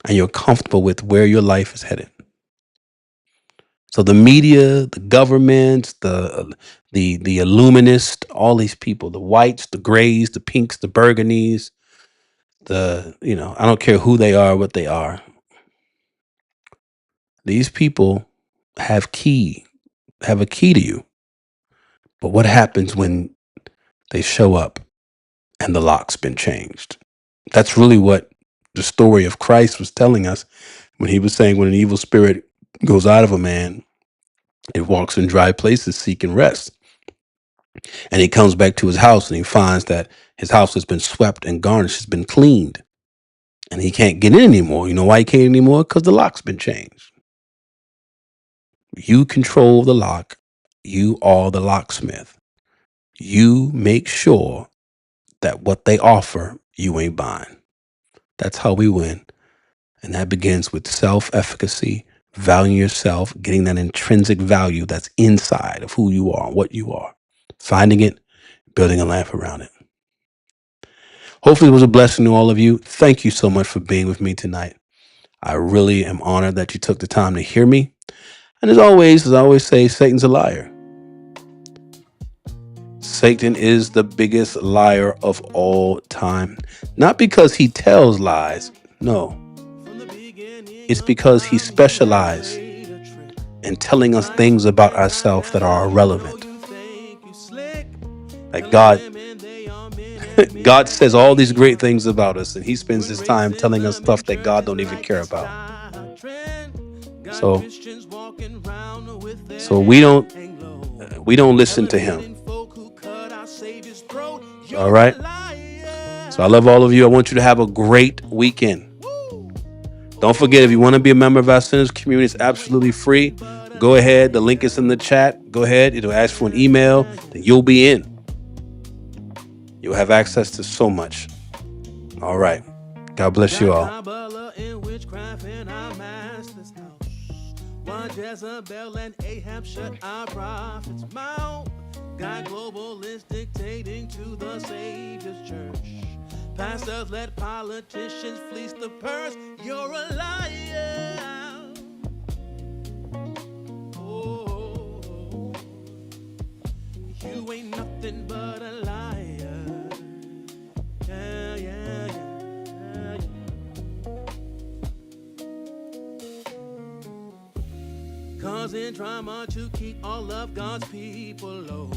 And you're comfortable with where your life is headed. So the media, the government, the illuminists, all these people, the whites, the grays, the pinks, the burgundies, I don't care who they are, what they are. These people have a key to you. But what happens when they show up and the lock's been changed? That's really what the story of Christ was telling us when he was saying when an evil spirit goes out of a man, it walks in dry places seeking rest. And he comes back to his house and he finds that his house has been swept and garnished, has been cleaned. And he can't get in anymore. You know why he can't anymore? Because the lock's been changed. You control the lock. You are the locksmith. You make sure that what they offer, you ain't buying. That's how we win. And that begins with self-efficacy, valuing yourself, getting that intrinsic value that's inside of who you are, what you are, finding it, building a life around it. Hopefully it was a blessing to all of you. Thank you so much for being with me tonight. I really am honored that you took the time to hear me. And as I always say, Satan's a liar. Satan is the biggest liar of all time. Not because he tells lies. No. It's because he specializes in telling us things about ourselves that are irrelevant. Like God, God says all these great things about us, and he spends his time telling us stuff that God don't even care about. Got So Christians walking round with their so we heads don't hang low, we don't listen to him. elevating folk who cut our Savior's throat. All You're a right. So I liar. love all of you. I want you to have a great weekend. Woo. Don't forget, if you want to be a member of our sinners community, it's absolutely free. Go ahead. The link is in the chat. Go ahead. It'll ask for an email. Then you'll be in. You'll have access to so much. All right. God bless you Got all. Kabbalah and witchcraft in our master's house. Why Jezebel and Ahab shut our prophet's mouth. Got globalists dictating to the Savior's church. Pastors let politicians fleece the purse. You're a liar. Oh, you ain't nothing but a liar. Yeah, yeah, yeah, yeah. Causing drama to keep all of God's people low.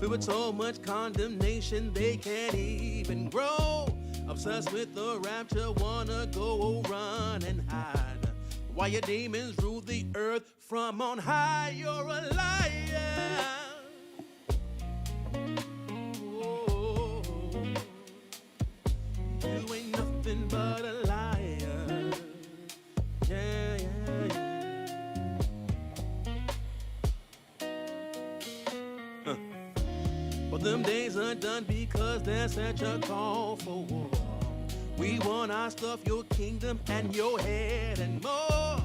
Filled with so much condemnation they can't even grow. Obsessed with the rapture, wanna go run and hide. Why your demons rule the earth from on high? You're a liar. Oh, you ain't nothing but a liar. Yeah, yeah, yeah. But them days are done because there's such a call for war. We want our stuff, your kingdom, and your head and more.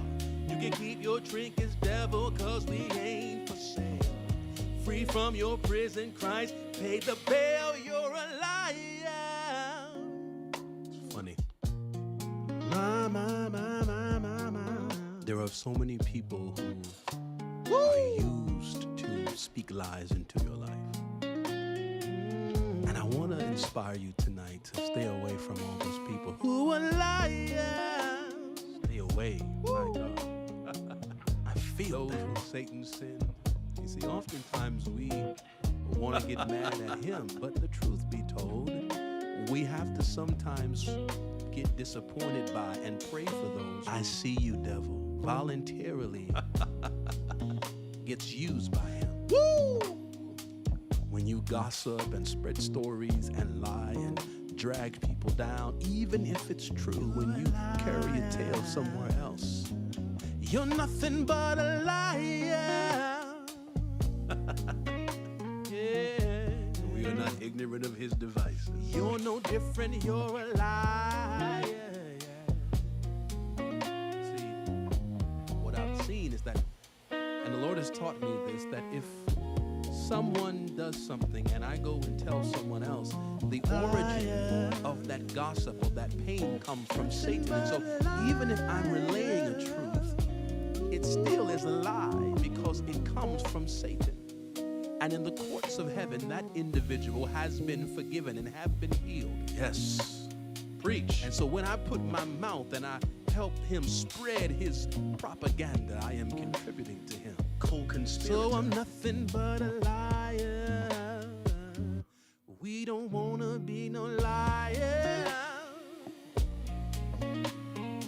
You can keep your trinkets, devil, cause we ain't for sale. Free from your prison, Christ paid the bail. You're a liar. It's funny. There are so many people who are used to speak lies into your life. And I want to inspire you tonight to stay away from all those people who are liars. Stay away, my God. I feel those who Satan sent. You see, oftentimes we want to get mad at him, but the truth be told, we have to sometimes get disappointed by and pray for those. I see you, devil, voluntarily gets used by him. Woo! When you gossip and spread stories and lie and drag people down, even if it's true, when you carry a tale somewhere else, you're nothing but a liar. Yeah. We are not ignorant of his devices. You're no different, you're a liar. See, what I've seen is that, and the Lord has taught me this, that if someone does something and I go and tell someone else, the origin of that gossip or that pain comes from Satan. And so even if I'm relaying a truth, it still is a lie because it comes from Satan. And in the courts of heaven, that individual has been forgiven and have been healed. Yes. Preach. And so when I put my mouth and I help him spread his propaganda, I am contributing to him. Co-conspirator. So I'm nothing but a liar. We don't want to be no liar.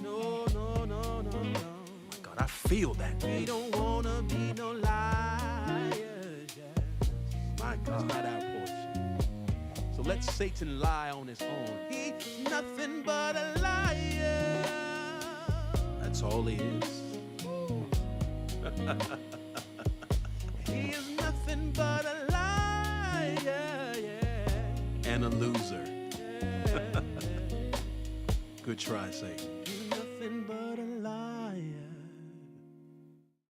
No, no, no, no, no. My God, I feel that. We don't want to be no liar. Yes. My God, that's not our portion. So let Satan lie on his own. He's nothing but a liar. That's all he is. He is nothing but a liar, yeah. And a loser. Yeah. Good try, Satan. He's nothing but a liar.